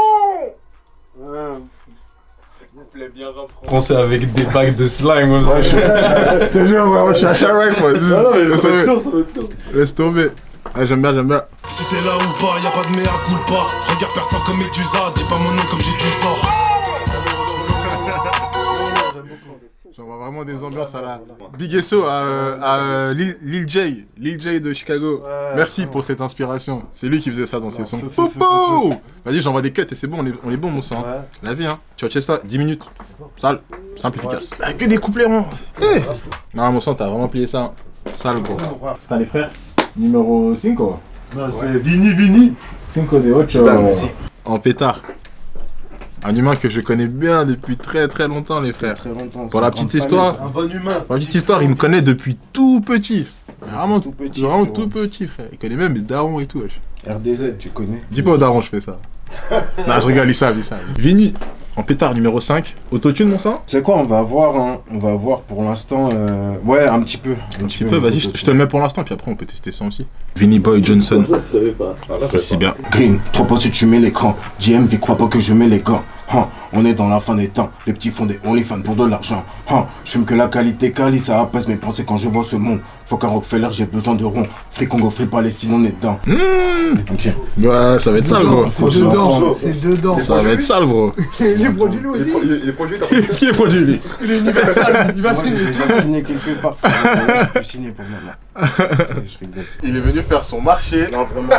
[SPEAKER 9] Français avec des bacs de slime comme ça.
[SPEAKER 1] Je te jure, moi, je suis à Charac, moi.
[SPEAKER 16] Non, mais ça va être lourd, ça va être lourd.
[SPEAKER 1] Laisse tomber. Ah, j'aime bien.
[SPEAKER 12] Si t'es là ou pas, y'a pas de mea culpa, regarde personne comme Médusa, dis pas mon nom comme j'ai du sort.
[SPEAKER 1] J'envoie vraiment des ambiances à la Big SO à Lil J de Chicago. Merci pour cette inspiration. C'est lui qui faisait ça dans ses sons. Popo! Vas-y, j'envoie des cuts et c'est bon, on est bon mon sang. La vie hein. Tu vas checker ça, 10 minutes. Sale, simple, efficace. Ah, que des compléments. Hey. Non mon sang, t'as vraiment plié ça. Sale gros. T'as les frères. Numéro 5.
[SPEAKER 16] Non, c'est Vini.
[SPEAKER 1] 5 de 8. En pétard. Un humain que je connais bien depuis très longtemps les frères.
[SPEAKER 16] Très longtemps.
[SPEAKER 1] Pour la petite histoire.
[SPEAKER 16] Un bon humain.
[SPEAKER 1] Pour la petite histoire, il me connaît depuis tout petit. Vraiment tout petit frère. Il connaît même mes darons et tout. Wesh.
[SPEAKER 5] RDZ, tu connais.
[SPEAKER 1] Dis pas aux darons, je fais ça. Non, je rigole, ils savent. Vini, en pétard numéro 5. Autotune mon sang.
[SPEAKER 5] Tu sais quoi, on va voir, hein. On va voir pour l'instant. Ouais, un petit peu. Un petit peu,
[SPEAKER 1] vas-y, je te le mets pour l'instant, puis après on peut tester ça aussi. Vinny Boy Johnson. C'est bien.
[SPEAKER 5] Green, trop pas si tu mets l'écran. JMV, crois pas que je mets les gants. On est dans la fin des temps. Les petits font des OnlyFans pour de l'argent. Je fume que la qualité quali, ça apaise mes pensées quand je vois ce monde. Faut qu'un Rockefeller, j'ai besoin de rond. Free Congo, Free Palestine, on est dedans.
[SPEAKER 1] Ok. Ouais, ça va être sale, gros.
[SPEAKER 7] C'est dedans.
[SPEAKER 1] Ça va être sale, gros.
[SPEAKER 7] Il est produit lui aussi.
[SPEAKER 15] Il est produit,
[SPEAKER 1] Est-ce qu'il est produit, lui?
[SPEAKER 7] Il est universal, il va signer.
[SPEAKER 5] Il va signer quelque part. Je peux signer pour moi. Je rigole.
[SPEAKER 1] Il est venu faire son marché.
[SPEAKER 5] Non, vraiment.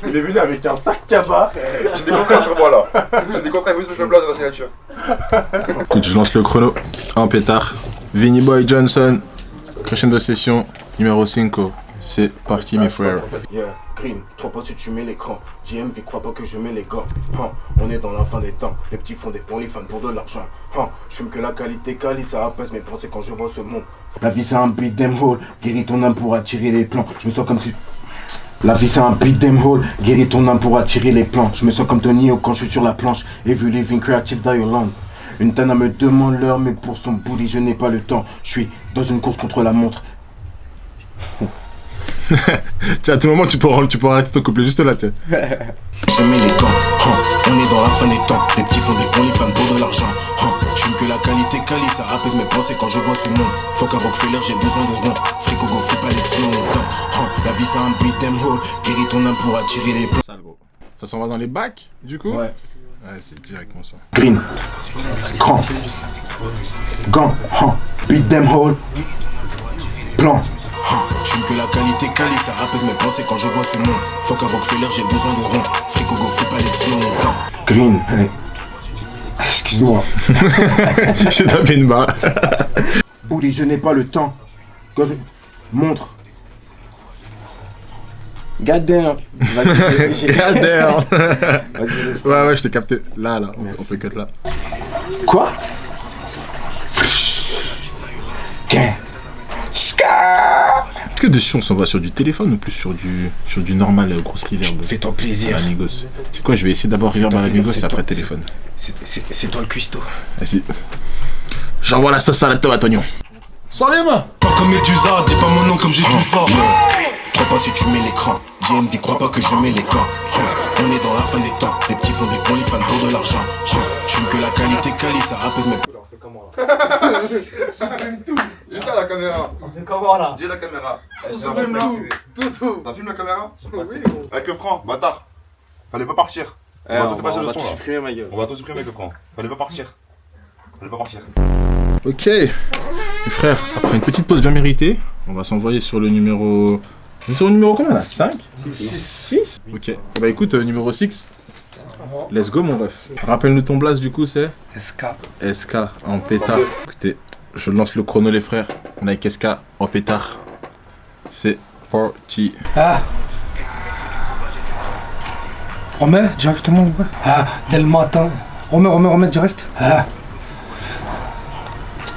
[SPEAKER 1] Il est venu avec un sac cabas.
[SPEAKER 15] J'ai des contrats sur moi là. J'ai des contrats, vous je me place dans la signature.
[SPEAKER 1] Écoute, je lance le chrono. En pétard. Vinny Boy Johnson. Crescendo session numéro 5. C'est parti, mes frères.
[SPEAKER 5] Yeah, Green, trop pas si tu mets l'écran. JMV, crois pas que je mets les gants. On est dans la fin des temps. Les petits font des OnlyFans pour de l'argent. Je fume que la qualité quali, ça apaise mes pensées quand je vois ce monde. La vie c'est un beat them hole. Guéris ton âme pour attirer les plans. Je me sens comme si. La vie c'est un beat them hole. Guéris ton âme pour attirer les plans. Je me sens comme Tony Hawk quand je suis sur la planche. Et vu Living Creative Dialand. Une tana me demande l'heure, mais pour son booty je n'ai pas le temps. Je suis dans une course contre la montre.
[SPEAKER 1] Tiens, à tout moment tu pourras arrêter ton couplet juste là, tiens.
[SPEAKER 5] Je mets les gants, on est dans la fin des temps. Les petits font des OnlyFans pour de l'argent. Je fume que la qualité quali, ça apaise mes pensées quand je vois ce monde. Faut qu'un Rockefeller, j'ai besoin de rond. Free Congo, Free Palestine, on est dedans. La vie c'est un beat them hole. Guéris ton âme pour attirer les plans.
[SPEAKER 1] Ça s'en va dans les bacs, du coup?
[SPEAKER 5] Ouais.
[SPEAKER 1] Ouais, c'est directement ça.
[SPEAKER 5] Green, grand, gants, beat them hole. Plan. Je fume que la qualité quali, ça apaise mes pensées quand je vois ce monde. Faut qu'un Rockefeller, j'ai besoin de rond. Free Congo, Free Palestine, on est dedans. Green, hey. Excuse-moi.
[SPEAKER 1] J'ai tapé une barre.
[SPEAKER 5] Booty, je n'ai pas le temps. Montre. God damn.
[SPEAKER 1] God damn. Ouais, je t'ai capté. Là, on peut cut là.
[SPEAKER 5] Quoi?
[SPEAKER 1] Est-ce que dessus on s'en va sur du téléphone ou plus sur du normal grosse reverb?
[SPEAKER 5] Fais-toi plaisir.
[SPEAKER 1] C'est quoi, je vais essayer d'abord reverb à la négoce et après téléphone.
[SPEAKER 5] C'est toi le cuistot.
[SPEAKER 1] Vas-y. J'envoie la sauce à la tomate oignon. Sans les mains.
[SPEAKER 12] Pas comme Médusa, dis pas mon nom comme j'ai du fort.
[SPEAKER 5] Trop pas si tu mets l'écran. DMV, crois pas que je mets les gants. On est dans la fin des temps. Les petits font des OnlyFans pour de l'argent. Je fume que la qualité quali, ça apaise mes.
[SPEAKER 15] Supprime tout. Dis ça à la caméra.
[SPEAKER 3] Comment là?
[SPEAKER 15] Dis la caméra.
[SPEAKER 3] Supprime tout.
[SPEAKER 15] T'as filmé la caméra?
[SPEAKER 3] Oui.
[SPEAKER 15] Avec le franc, bâtard. Fallait pas partir. On va tout effacer le son là.
[SPEAKER 4] supprimer ma gueule.
[SPEAKER 15] On va tout supprimer avec le franc. Fallait pas partir.
[SPEAKER 1] Ok, mes frères, après une petite pause bien méritée, on va s'envoyer sur le numéro... On est sur le numéro combien là? 5 6. Ok, bah écoute, numéro 6. Let's go mon ref. Rappelle-nous ton blast du coup, c'est
[SPEAKER 7] SK.
[SPEAKER 1] SK en pétard. Écoutez, je lance le chrono les frères. On est avec SK en pétard. C'est parti.
[SPEAKER 7] Ah. Remets directement, ouais. Ah, dès le matin. Remets direct. Ah.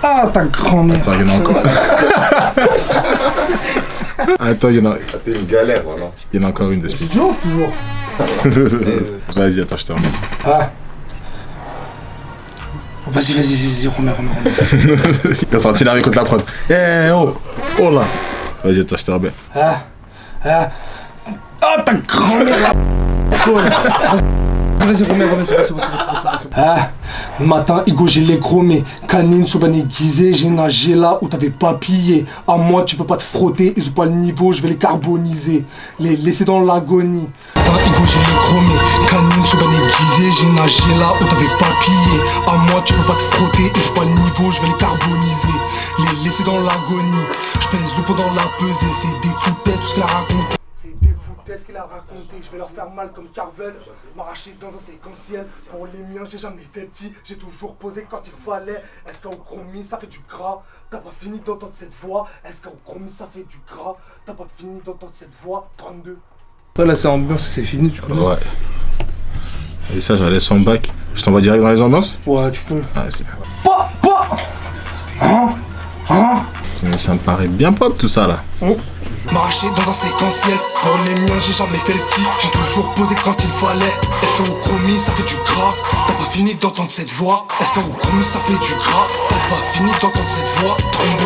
[SPEAKER 7] Ah, ta grand-mère.
[SPEAKER 1] Attends, il y en a encore. Attends, il y en a.
[SPEAKER 15] C'était une galère, voilà.
[SPEAKER 1] Il y en a encore une de suite.
[SPEAKER 7] Toujours.
[SPEAKER 1] Vas-y, attends, je te remets.
[SPEAKER 7] Ah. Vas-y, remets.
[SPEAKER 1] Il est en train de s'énerver contre la prod. Eh oh là. Vas-y, attends, je te remets.
[SPEAKER 7] Ah, ta grand-mère. Vas-y, remets, c'est bon. Ah, matin, Igo, j'ai les gros, mais canine, souvent aiguisé, j'ai nagé là où t'avais pas pillé. À moi, tu peux pas te frotter, ils ont pas le niveau, je vais les carboniser, les laisser dans l'agonie. Matin, Igo, j'ai les gros, mais canine, souvent aiguisé, j'ai nagé là où t'avais pas pillé. À moi, tu peux pas te frotter, ils ont pas le niveau, je vais les carboniser, les laisser dans l'agonie. Je pèse le pot dans la pesée, c'est des foutaises, tout ce qu'il a raconté. Qu'est-ce qu'il a raconté, je vais leur faire mal comme Carvel, m'arracher dans un séquentiel. Pour les miens, j'ai jamais fait petit, j'ai toujours posé quand il fallait. Est-ce qu'au chromie ça fait du gras? T'as pas fini d'entendre cette voix? Est-ce qu'au chromie ça fait du gras? T'as pas fini d'entendre cette voix? 32. Là c'est ambiance, c'est fini, tu connais.
[SPEAKER 1] Ouais. Et ça, j'allais sans bac. Je t'envoie direct dans les ambiances?
[SPEAKER 7] Ouais, tu peux.
[SPEAKER 1] Ah, c'est.
[SPEAKER 7] Pas
[SPEAKER 1] Mais ça me paraît bien pop tout ça là.
[SPEAKER 7] M'arracher dans un séquentiel. Pour les miens, j'ai jamais fait le petit. J'ai toujours posé quand il fallait. Est-ce qu'au chromie ça fait du gras? T'as pas fini d'entendre cette voix? Est-ce qu'au chromie ça fait du gras? T'as pas fini d'entendre cette voix? 32.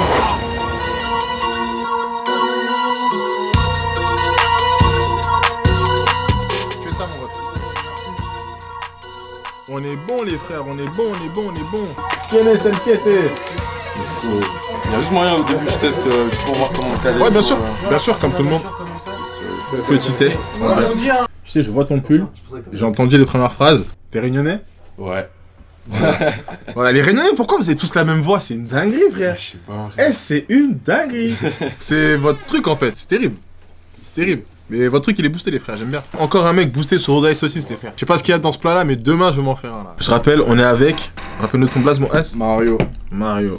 [SPEAKER 1] Que ça mon ref. On est bon les frères, on est bon. Quelle est celle-ci était?
[SPEAKER 9] Il y a juste moyen au début je teste juste pour voir comment caler.
[SPEAKER 1] Ouais, bien sûr, comme tout le monde. Petit test. Tu sais, je vois ton pull, j'ai entendu les premières phrases. T'es réunionnais?
[SPEAKER 9] Ouais.
[SPEAKER 1] Voilà, les réunionnais, pourquoi vous avez tous la même voix? C'est une dinguerie, frère.
[SPEAKER 9] Je sais pas.
[SPEAKER 1] C'est une dinguerie. C'est votre truc en fait, c'est terrible. Mais votre truc il est boosté les frères, j'aime bien. Encore un mec boosté sur Rodaï Saucisse les frères. Je sais pas ce qu'il y a dans ce plat là, mais demain je vais m'en faire un là. Je rappelle, on est avec. Rappelle-nous ton place, mon S.
[SPEAKER 9] Mario.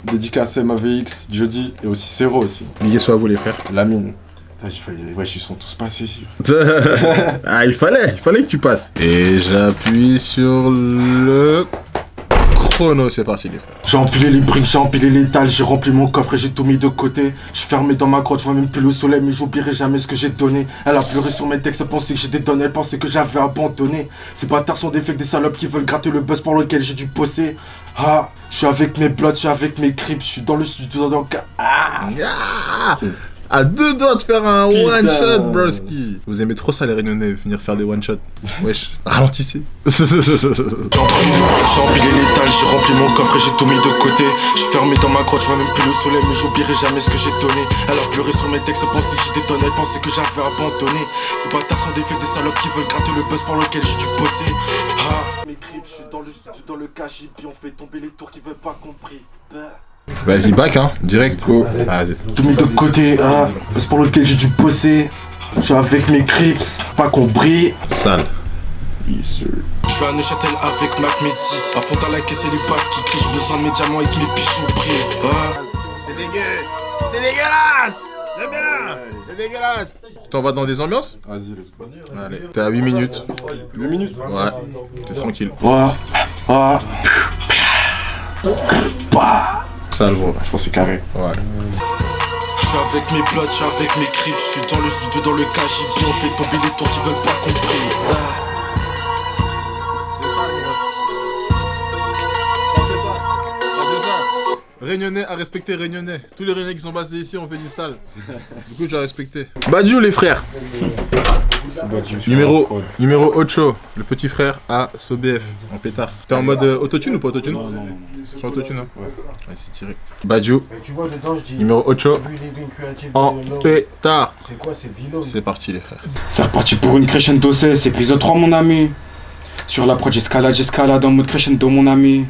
[SPEAKER 8] Dédicacé MAVX, Jody et aussi Cero aussi.
[SPEAKER 1] Billet soit à vous les frères.
[SPEAKER 8] Lamine. Ouais, ils sont tous passés ici.
[SPEAKER 1] Ah, il fallait que tu passes. Et j'appuie sur le chrono, c'est parti les frères.
[SPEAKER 17] J'ai empilé les briques, j'ai empilé les dalles, j'ai rempli mon coffre et j'ai tout mis de côté. Je suis fermé dans ma grotte, je vois même plus le soleil, mais j'oublierai jamais ce que j'ai donné. Elle a pleuré sur mes textes, pensait que j'étais donné, elle pensait que j'avais abandonné. Ces bâtards sont des faits, des salopes qui veulent gratter le buzz pour lequel j'ai dû bosser. Ah, je suis avec mes blots, je suis avec mes crips, je suis dans le studio dans le cas.
[SPEAKER 1] À deux doigts de faire un one shot, broski. Vous aimez trop ça les réunionnais, venir faire des one shots. Wesh, ralentissez.
[SPEAKER 17] J'ai empilé les dalles, j'ai rempli mon coffre et j'ai tout mis de côté. Je suis fermé dans ma grotte, je vois même plus le soleil, mais j'oublierai jamais ce que j'ai donné. Elle a pleuré sur mes textes, pensait que j'étais donné, elle pensait que j'avais abandonné. Ces bâtards sont des faits, des salopes qui veulent gratter le buzz pour lequel j'ai dû bosser. Ah, mes crips, je suis dans le studio, dans le KGB, on fait tomber les tours qui veulent pas compris.
[SPEAKER 1] Vas-y, back hein, direct. Vas-y.
[SPEAKER 17] Tout mis de côté, hein, c'est pour lequel j'ai dû bosser. Je suis avec mes crips, pas qu'on brille.
[SPEAKER 1] Sale.
[SPEAKER 17] Yes, sir. Je suis à Neuchâtel avec Mac Mehdi. À fond à la caisse et les basses qui crient. J'ai besoin de mes diamants et que mes bijoux brillent.
[SPEAKER 1] C'est dégueulasse. J'aime bien. C'est dégueulasse. Tu t'en vas dans des ambiances?
[SPEAKER 8] Vas-y, let's go.
[SPEAKER 1] Allez, t'es à 8 minutes.
[SPEAKER 8] 8 minutes?
[SPEAKER 1] Ouais, t'es tranquille. Sale bro.
[SPEAKER 8] Je pense que c'est carré.
[SPEAKER 1] Ouais.
[SPEAKER 17] Je suis avec mes blots, je suis avec mes crips. Je suis dans le studio, dans le KGB. On fait tomber les tours qui veulent pas compris.
[SPEAKER 1] Réunionnais à respecter Réunionnais. Tous les Réunionnais qui sont basés ici, on fait du sale. Du coup, tu as respecté. Badiou, les frères. Numéro Ocho, le petit frère à SOBF en pétard. T'es en mode autotune ou pas autotune? Non. Sur autotune, hein? Ouais, c'est tiré. Badiou, numéro Ocho en pétard.
[SPEAKER 6] C'est quoi, c'est Vilo?
[SPEAKER 1] C'est parti, les frères.
[SPEAKER 11] C'est reparti pour une crescendo 16, épisode 3 mon ami. Sur la prod j'escalade en mode crescendo mon ami.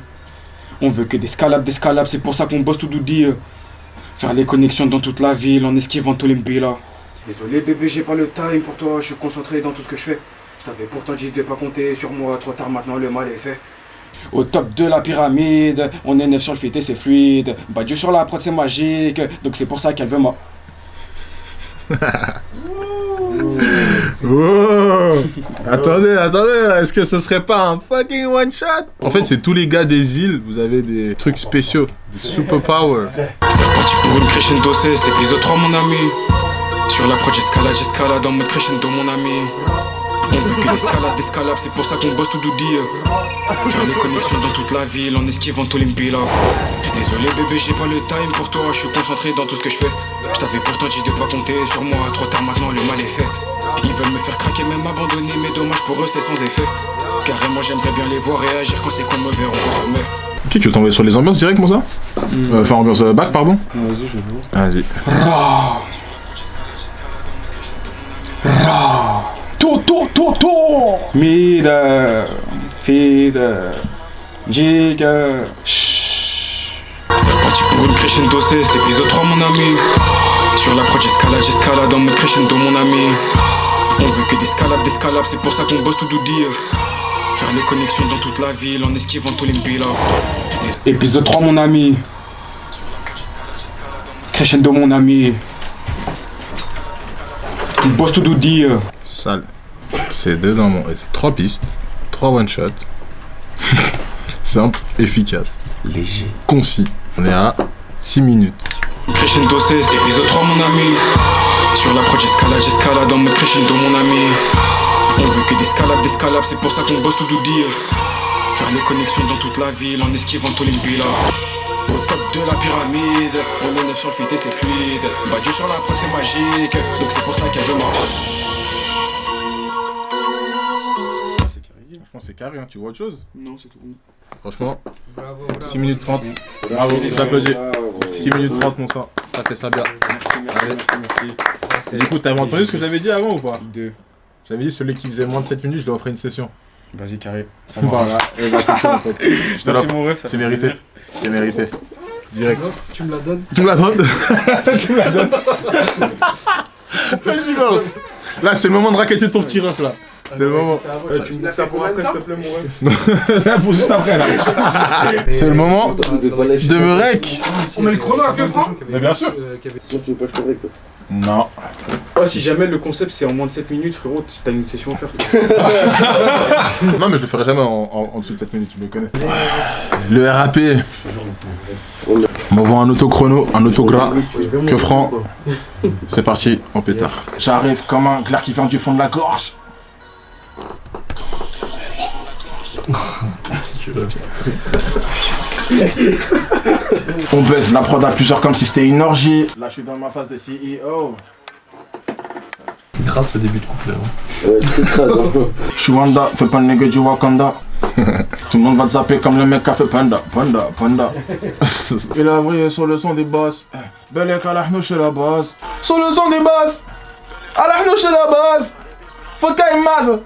[SPEAKER 11] On veut que des scalabs, c'est pour ça qu'on bosse tout doudi. Faire les connexions dans toute la ville en esquivant tous les mbila. Désolé bébé, j'ai pas le time pour toi, je suis concentré dans tout ce que je fais. Je t'avais pourtant dit de pas compter sur moi, trop tard maintenant le mal est fait. Au top de la pyramide, on est neuf sur le fit et c'est fluide. Badiou sur la prod c'est magique, donc c'est pour ça qu'elle veut moi.
[SPEAKER 1] Oh. Attendez, est-ce que ce serait pas un fucking one shot? En fait, c'est tous les gars des îles, vous avez des trucs spéciaux, des superpowers.
[SPEAKER 11] C'est reparti pour une crescendo 16, épisode 3 mon ami. Sur la prod j'escalade en mode crescendo mon ami. On veut que d'escalade, c'est pour ça qu'on bosse tout doudi. Faire des connexions dans toute la ville en esquivant tous les mbila. Désolé bébé, j'ai pas le time pour toi, je suis concentré dans tout ce que je fais. Je t'avais pourtant dit de pas compter sur moi, trop tard maintenant le mal est fait. Ils veulent me faire craquer, même abandonner, mais dommage pour eux c'est sans effet. Carrément j'aimerais bien les voir réagir quand c'est qu'on me verra au sommet.
[SPEAKER 1] Ok, tu veux t'envoyer sur les ambiances direct, mon ça? Enfin, ambiance back, pardon?
[SPEAKER 11] Vas-y, je veux.
[SPEAKER 1] Vas-y.
[SPEAKER 11] Mid, feed, jig, C'est reparti pour une crescendo 16, épisode 3 mon ami. Sur la prod j'escalade en mode crescendo mon ami. On veut que d'escalade, c'est pour ça qu'on bosse tout doudi. Faire les connexions dans toute la ville en esquivant tous les mbila. Épisode 3 mon ami. Crescendo mon ami. On bosse tout doudi.
[SPEAKER 1] Sale. C'est deux dans mon S. 3 pistes, 3 one shot. Simple, efficace.
[SPEAKER 11] Léger.
[SPEAKER 1] Concis. On est à 6 minutes.
[SPEAKER 11] Crescendo 16, épisode 3 mon ami. Sur la prod j'escalade en mode crescendo mon ami. On veut que d'escalade, c'est pour ça qu'on bosse tout doudi. Faire les connexions dans toute la ville en esquivant tous les mbila. Au top de la pyramide, on est neuf sur le fit et c'est fluide. Badiou sur la prod c'est magique, donc c'est pour ça qu'elle veut moi.
[SPEAKER 1] Franchement c'est carré, hein. Tu vois autre chose?
[SPEAKER 11] Non, c'est tout.
[SPEAKER 1] Franchement, 6 minutes 30. Bravo, je t'applaudis. 6 minutes 30 mon sang. Ça fait ça bien. Merci. Du coup, t'avais entendu ce que j'avais dit avant ou pas? J'avais dit celui qui faisait moins de 7 minutes, je lui offrais une session.
[SPEAKER 11] Vas-y, carré.
[SPEAKER 1] Ça va. Voilà, et bah c'est ça mon pote. Je te l'offre. C'est mérité. C'est mérité. Direct.
[SPEAKER 7] Tu me la donnes?
[SPEAKER 1] Tu me la donnes? Tu me la donnes? Là, c'est le moment de raqueter ton petit ref là. C'est le moment.
[SPEAKER 11] Tu me laisses ça pour après, s'il te plaît, mon ref.
[SPEAKER 1] Là, pour juste après, là. C'est le moment de me rec.
[SPEAKER 11] On met le chrono à que franc?
[SPEAKER 1] Mais bien sûr.
[SPEAKER 11] Tu veux pas que je te rec?
[SPEAKER 1] Non.
[SPEAKER 11] Oh, si jamais le concept c'est en moins de 7 minutes, frérot, t'as une session à faire.
[SPEAKER 1] Non, mais je le ferai jamais en dessous de 7 minutes, tu me connais. Le RAP. On m'envoie un autochrono, un autogras. Que franc. C'est parti, en pétard.
[SPEAKER 6] J'arrive comme un clair qui vient du fond de la gorge. On baisse la prod à plusieurs comme si c'était une orgie. Là je suis dans ma phase de CEO.
[SPEAKER 8] Grave ce début de couplet.
[SPEAKER 6] Je suis Wanda, fais pas le nègre du Wakanda. Tout le monde va te zapper comme le mec qui a fait Panda. Il a brillé sur le son des basses. Belek à la hnouche la base. Sur le son des basses. À la hnouche la base. Faut qu'il y ait maze.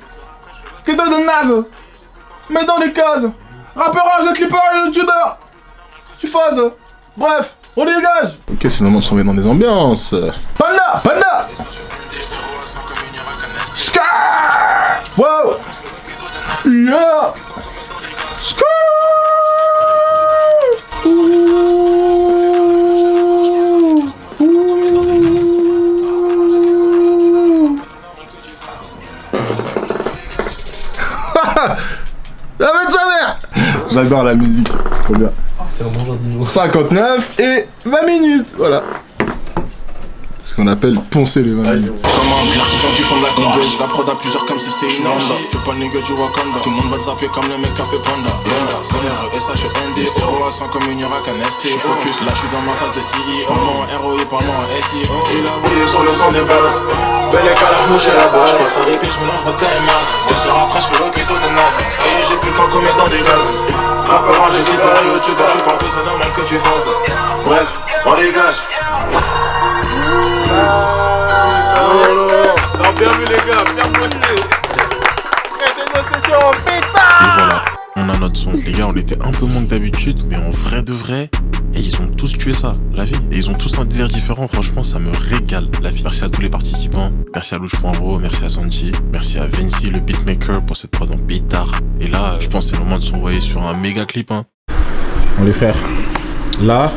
[SPEAKER 6] Que de naze. Mets dans les cases. Rappeur, jeu clipper et youtubeur. Tu fasses. Bref, on dégage.
[SPEAKER 1] Ok, c'est le moment de s'en dans des ambiances.
[SPEAKER 6] Panda. Ska. Wow. Yeah. Ska. La merde sa mère.
[SPEAKER 1] J'adore la musique, c'est trop bien.
[SPEAKER 8] C'est un bon jardin.
[SPEAKER 1] 59 et 20 minutes, voilà. Ce qu'on appelle poncer les 20 minutes.
[SPEAKER 5] Comment un clair qui vient du fond de la gorge. La prod à plusieurs comme si c'était une orgie. Fais pas le nigga du Wakanda. Tout le monde va te zapper comme le mec qui a fait Panda. SHEND, sans communion qu'un ST. Focus, là je suis dans ma phase de CEO. Parle-moi en ROI, parle-moi en SEO. Il a voulu sur le son des bases. Belle à la mouche et la base. Je passe à des piches, mélange vodka et masse. 2 heures après, je peux loquer tout des nazes. Ça y est, j'ai plus le temps qu'on met dans des gaz. Rappeur, j'ai dit par YouTube, je suis pas plus, c'est normal que tu fasses. Bref, on dégage.
[SPEAKER 15] Non, bien vu les gars, bien bossé. Crescendo Session, pétard.
[SPEAKER 13] Et voilà, on a notre son. Les gars, on était un peu moins que d'habitude, mais en vrai de vrai, et ils ont tous tué ça, la vie. Et ils ont tous un délire différent, franchement, ça me régale, la vie. Merci à tous les participants, merci à Louch.ro, merci à Santi, merci à Vinci, le beatmaker, pour cette prod en pétard. Et là, je pense que c'est le moment de s'envoyer sur un méga clip, hein.
[SPEAKER 1] On les frères, là,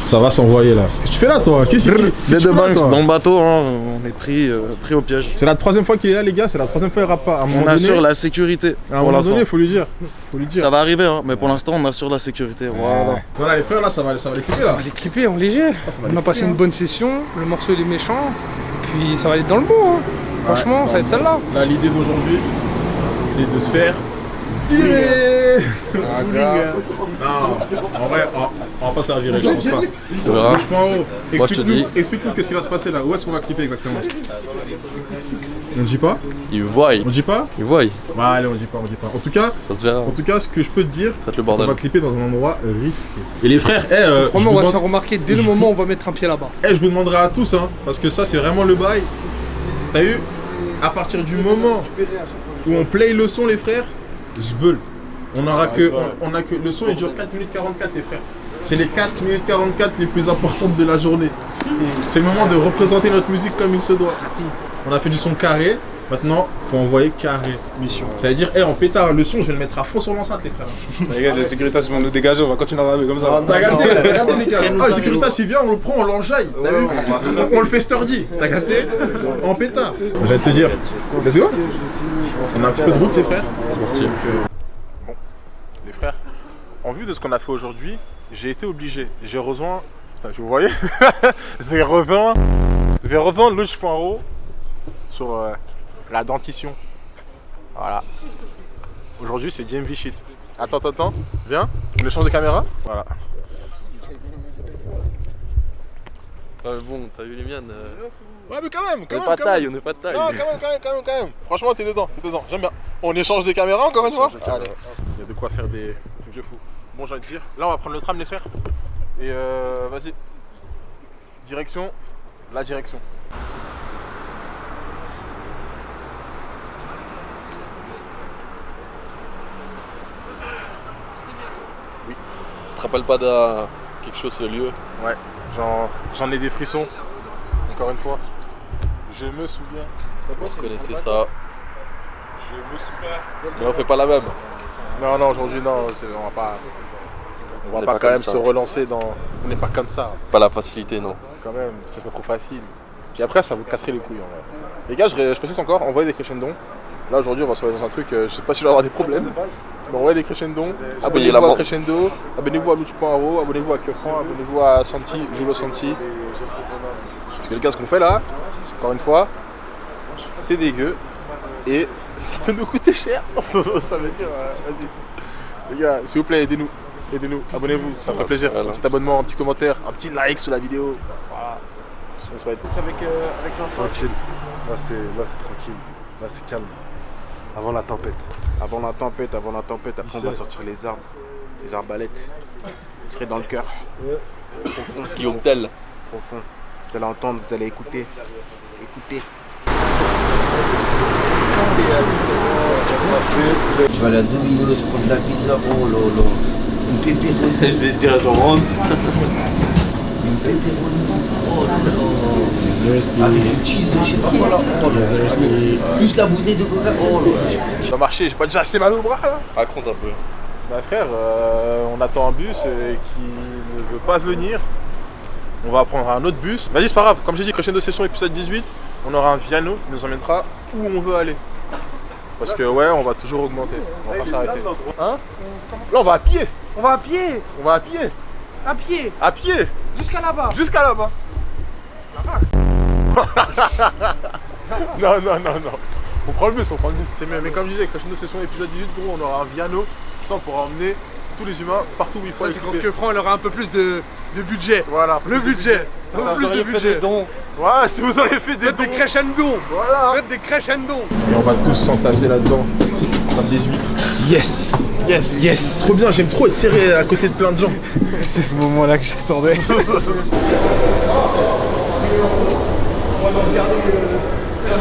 [SPEAKER 1] ça va s'envoyer là. Qu'est-ce que tu fais là toi? Qu'est-ce que
[SPEAKER 18] Les deux Banks dans le bateau, hein, on est pris au piège.
[SPEAKER 1] C'est la 3e fois qu'il est là les gars, c'est la 3e fois qu'il rappe pas.
[SPEAKER 18] On assure la sécurité.
[SPEAKER 1] À un moment donné, faut lui dire.
[SPEAKER 18] Ça va arriver, hein, mais pour l'instant on assure la sécurité. Voilà.
[SPEAKER 1] Voilà les frères là, ça va les clipper là.
[SPEAKER 7] Ça va les clipper en léger. On a passé une bonne session, le morceau il est méchant, et puis ça va aller dans le bon. Hein. Franchement, ça va être celle-là.
[SPEAKER 1] Là l'idée d'aujourd'hui, c'est de se faire non, en vrai, on va pas se faire virer, je pense pas.
[SPEAKER 8] Moi je te dis.
[SPEAKER 1] Explique-nous ce qui va se passer là. Où est-ce qu'on va clipper exactement? On dit pas?
[SPEAKER 8] Il voit.
[SPEAKER 1] On dit pas?
[SPEAKER 8] Il voit.
[SPEAKER 1] Bah allez, on dit pas. En tout cas,
[SPEAKER 8] ça se verra.
[SPEAKER 1] En tout cas, ce que je peux te dire,
[SPEAKER 8] c'est qu'on va
[SPEAKER 1] clipper dans un endroit risqué. Et les frères,
[SPEAKER 7] on va se faire remarquer dès le moment où on va mettre un pied là-bas.
[SPEAKER 1] Je vous demanderai à tous, hein, parce que ça c'est vraiment le bail. T'as vu? À partir du moment où on play le son les frères, zbeul. On a que le son il dure 4 minutes 44 les frères. C'est les 4 minutes 44 les plus importantes de la journée. C'est le moment de représenter notre musique comme il se doit. On a fait du son carré, maintenant faut envoyer carré. Mission. Ça veut dire, en pétard, le son je vais le mettre à fond sur l'enceinte les frères.
[SPEAKER 15] Les gars, les Sécuritas vont nous dégager, on va continuer à rapper comme ça.
[SPEAKER 1] T'as capté les gars. Ah, le Sécuritas il vient, on le prend, on l'enjaille. T'as vu? On le fait sturdy. T'as capté? En pétard. J'allais te dire, let's go. On a un petit peu de route les frères.
[SPEAKER 8] C'est parti.
[SPEAKER 1] Bon, les frères, en vue de ce qu'on a fait aujourd'hui, j'ai été obligé. J'ai rejoint. Putain, vous voyez? J'ai rejoint Louch.ro sur la dentition. Voilà. Aujourd'hui c'est DMV shit. Attends, viens, je change de caméra. Voilà.
[SPEAKER 8] Bon, t'as vu les miennes
[SPEAKER 1] Ouais mais quand même,
[SPEAKER 8] on n'est pas de taille.
[SPEAKER 1] Non, quand même. Franchement, t'es dedans, j'aime bien. On échange des caméras encore une fois. Allez. Il y a de quoi faire des trucs de fou. Bon, j'ai envie de dire, là on va prendre le tram les frères. Et vas-y. Direction, la direction.
[SPEAKER 8] Oui. Tu te rappelles pas de quelque chose ce lieu?
[SPEAKER 1] Ouais, j'en ai des frissons. Encore une fois. Je me souviens.
[SPEAKER 8] Vous connaissez ça.
[SPEAKER 1] Je me souviens.
[SPEAKER 8] Mais on fait pas la même.
[SPEAKER 1] Non, aujourd'hui non, on va pas quand même se relancer dans. On n'est pas comme ça.
[SPEAKER 8] Pas la facilité, non.
[SPEAKER 1] Quand même, ce serait trop facile. Puis après, ça vous casserait les couilles en vrai. Les gars, je précise encore, envoyez des crescendo. Là aujourd'hui, on va se retrouver dans un truc, je sais pas si je vais avoir des problèmes. Mais envoyez des crescendo. Abonnez-vous à Crescendo, abonnez-vous à Louch.ro, abonnez-vous à Keufran, abonnez-vous à Santi, Julo Santi. Parce que les gars, ce qu'on fait là, encore une fois, c'est dégueu. Et ça peut nous coûter cher. Ça veut dire, vas-y. Les gars, s'il vous plaît, aidez-nous. Abonnez-vous, ça me ferait plaisir. Un petit abonnement, un petit commentaire, un petit like sous la vidéo. Voilà. C'est ce qu'on souhaite.
[SPEAKER 16] Avec tranquille. Là c'est tranquille. Là c'est calme. Avant la tempête.
[SPEAKER 5] Avant la tempête, après on va sortir les armes. Les arbalètes. Vous serez dans le cœur.
[SPEAKER 8] Profond. Guillaume Tell.
[SPEAKER 5] Profond. Vous allez entendre, vous allez écouter. Écoutez.
[SPEAKER 2] Je vais aller à 2 minutes prendre de la pizza, oh lolo. Une pépéroni.
[SPEAKER 4] Je vais te dire, j'en rentre.
[SPEAKER 2] Une pépéroni. Oh là là. Avec du cheese, je sais pas quoi là. Oh là là. Plus la bouteille de coca. Oh là là.
[SPEAKER 1] Ça va marcher, j'ai pas déjà assez mal au bras là.
[SPEAKER 8] Raconte un peu.
[SPEAKER 1] Bah frère, on attend un bus qui ne veut pas venir. On va prendre un autre bus. Vas-y, c'est pas grave, comme j'ai dit, Crescendo Session épisode 18, on aura un Viano qui nous emmènera où on veut aller. Parce que ouais, on va toujours augmenter. On va pas s'arrêter. Hein? Là, on va à pied.
[SPEAKER 7] On va à pied. À pied.
[SPEAKER 1] À pied.
[SPEAKER 7] Jusqu'à là-bas.
[SPEAKER 1] Non. On prend le bus. C'est mieux. Mais comme je disais, Crescendo Session épisode 18, gros, on aura un Viano. Ça, on pourra emmener tous les humains, partout où il faut.
[SPEAKER 7] Ça, c'est quand que Franc il aura un peu plus de budget.
[SPEAKER 1] Voilà.
[SPEAKER 7] Le budget.
[SPEAKER 1] Ça,
[SPEAKER 7] plus de budget.
[SPEAKER 1] Ouais, si vous auriez fait des dons.
[SPEAKER 7] Faites des crescendo.
[SPEAKER 1] Voilà.
[SPEAKER 7] Faites des crescendo.
[SPEAKER 1] Et on va tous s'entasser là-dedans, comme des huîtres.
[SPEAKER 7] Yes.
[SPEAKER 1] Yes.
[SPEAKER 7] Yes.
[SPEAKER 1] Trop bien, j'aime trop être serré à côté de plein de gens.
[SPEAKER 7] C'est ce moment-là que j'attendais.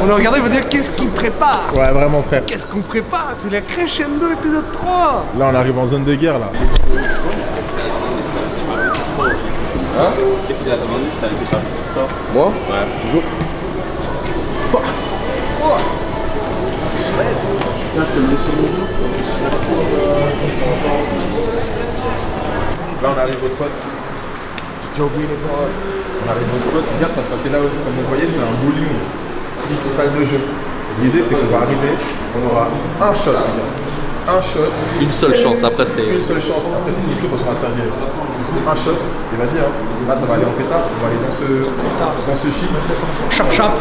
[SPEAKER 7] On a regardé, il va dire qu'est-ce qu'il prépare.
[SPEAKER 1] Ouais, vraiment frère.
[SPEAKER 7] Qu'est-ce qu'on prépare? C'est la crescendo épisode 3.
[SPEAKER 1] Là, on arrive en zone de guerre là.
[SPEAKER 4] Hein? Qu'est-ce qu'il a demandé si t'avais été parti sur toi?
[SPEAKER 1] Moi?
[SPEAKER 4] Ouais.
[SPEAKER 1] Toujours. Là, on arrive au spot. J'ai déjà oublié les paroles. On arrive au spot. Hier, ça se passait là, comme vous voyez, c'est un bowling. Petite salle de jeu. L'idée, c'est qu'on va arriver, on aura un shot. Un shot.
[SPEAKER 8] Une seule chance, après c'est...
[SPEAKER 1] Une seule chance, après c'est nickel parce qu'on va se faire virer. Un shot, et vas-y, hein. Là ça va aller en pétard, on va aller dans ce shit.
[SPEAKER 7] Chap chap.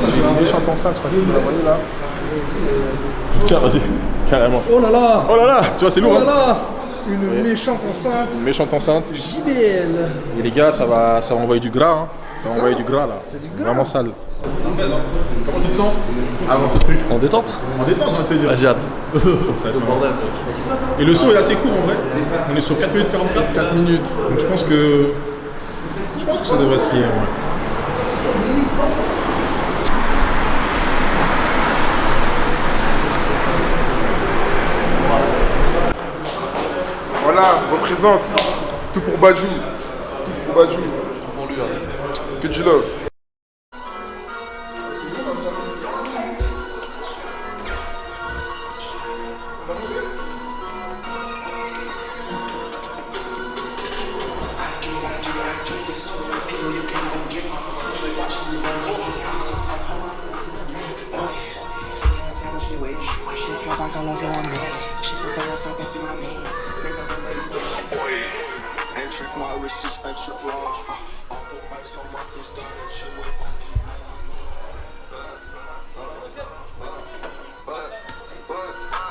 [SPEAKER 1] J'ai une méchante enceinte, je sais pas si vous la voyez là. Tiens, vas-y, carrément.
[SPEAKER 7] Oh là là.
[SPEAKER 1] Oh là là, tu vois, c'est lourd.
[SPEAKER 7] Oh là
[SPEAKER 1] hein.
[SPEAKER 7] là. Une méchante enceinte.
[SPEAKER 1] Une méchante enceinte.
[SPEAKER 7] JBL.
[SPEAKER 1] Et les gars, ça va envoyer du gras, hein. Ça va envoyer du gras là. Vraiment sale. Comment tu te sens avant ce truc?
[SPEAKER 8] En détente?
[SPEAKER 1] En détente, j'ai envie de te dire.
[SPEAKER 8] Ah, j'ai hâte.
[SPEAKER 1] C'est le bordel. Et le saut est assez court en vrai. On est sur 4 minutes 44. 4 minutes. Donc je pense que ça devrait se plier en vrai. Voilà, représente. Tout pour Badjou. Tout pour Badjou. Que du love.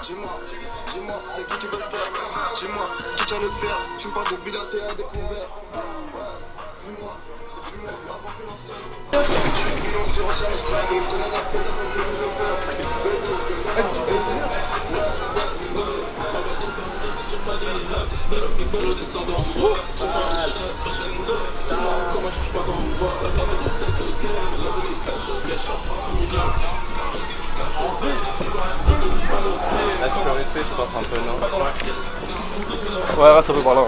[SPEAKER 12] Dis-moi, c'est qui veut le faire? Dis-moi, qui tient le fer? Tu me parles de villa, t'es à découvert. Dis-moi, avant que l'on se... Je suis financier, recherche, je travaille, je connais la pétasse, c'est ce que je veux
[SPEAKER 4] Là, tu peux rester, je pense, un peu, non?
[SPEAKER 8] Ouais, ça peut par là.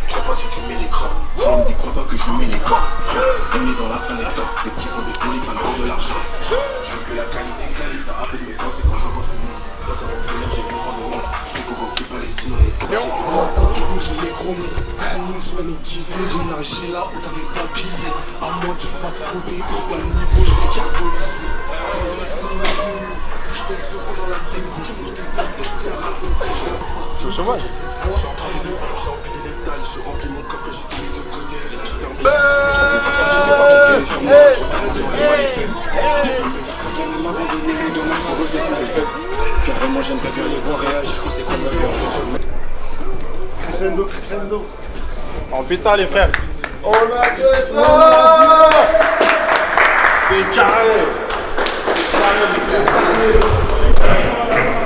[SPEAKER 5] Crois pas si tu mets l'écran, on ne croit pas que je mets les gants. On est dans la fin des temps, des petits font des polyphanes pour de l'argent. Je veux que la qualité qualise, ça rappelle mes pensées quand je vois ce monde. Quand on va finir, j'ai plus faim de monde. J'ai qu'on va pas les signes. J'ai les gros mots, Canine soit aiguisé, j'ai nagé là où t'avais pas pillé. À moi tu peux pas te frotter, pour pas le niveau, je vais carboniser.
[SPEAKER 1] C'est au chômage.
[SPEAKER 12] Je remplis mon coffre, j'ai tout mis de côté. Carrément, j'aimerais bien les voir réagir quand c'est comme
[SPEAKER 1] Crescendo, crescendo. En pétard les frères. On a tué ça. C'est carré.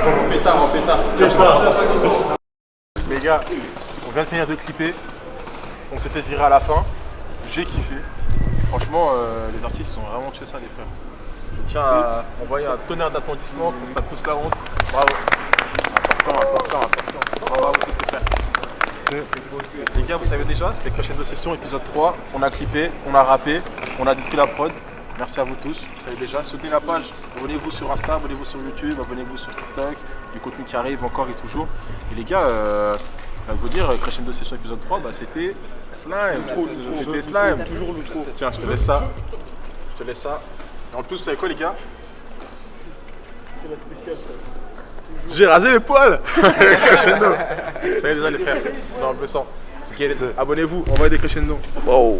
[SPEAKER 1] En pétard, en pétard. Les gars, on vient de finir de clipper. On s'est fait virer à la fin. J'ai kiffé. Franchement, les artistes ils ont vraiment tué ça les frères. Je tiens à envoyer un tonnerre d'applaudissements qu'on se tape tous la honte. Bravo. Important. Bravo, c'était frère. Les gars, vous savez déjà, c'était Crescendo Session épisode 3. On a clippé, on a rappé, on a détruit la prod. Merci à vous tous, vous savez déjà, soutenez la page, abonnez-vous sur Insta, abonnez-vous sur YouTube, abonnez-vous sur TikTok, du contenu qui arrive encore et toujours. Et les gars, je vais vous dire, Crescendo Session épisode 3, bah, c'était slime, c'était slime, toujours le trop. Tiens, je te laisse ça, Et en plus, vous savez quoi les gars?
[SPEAKER 7] C'est la spéciale ça.
[SPEAKER 1] J'ai rasé les poils. Crescendo. Vous savez déjà les frères, dans le sang. Abonnez-vous, envoyez des crescendo. Wow.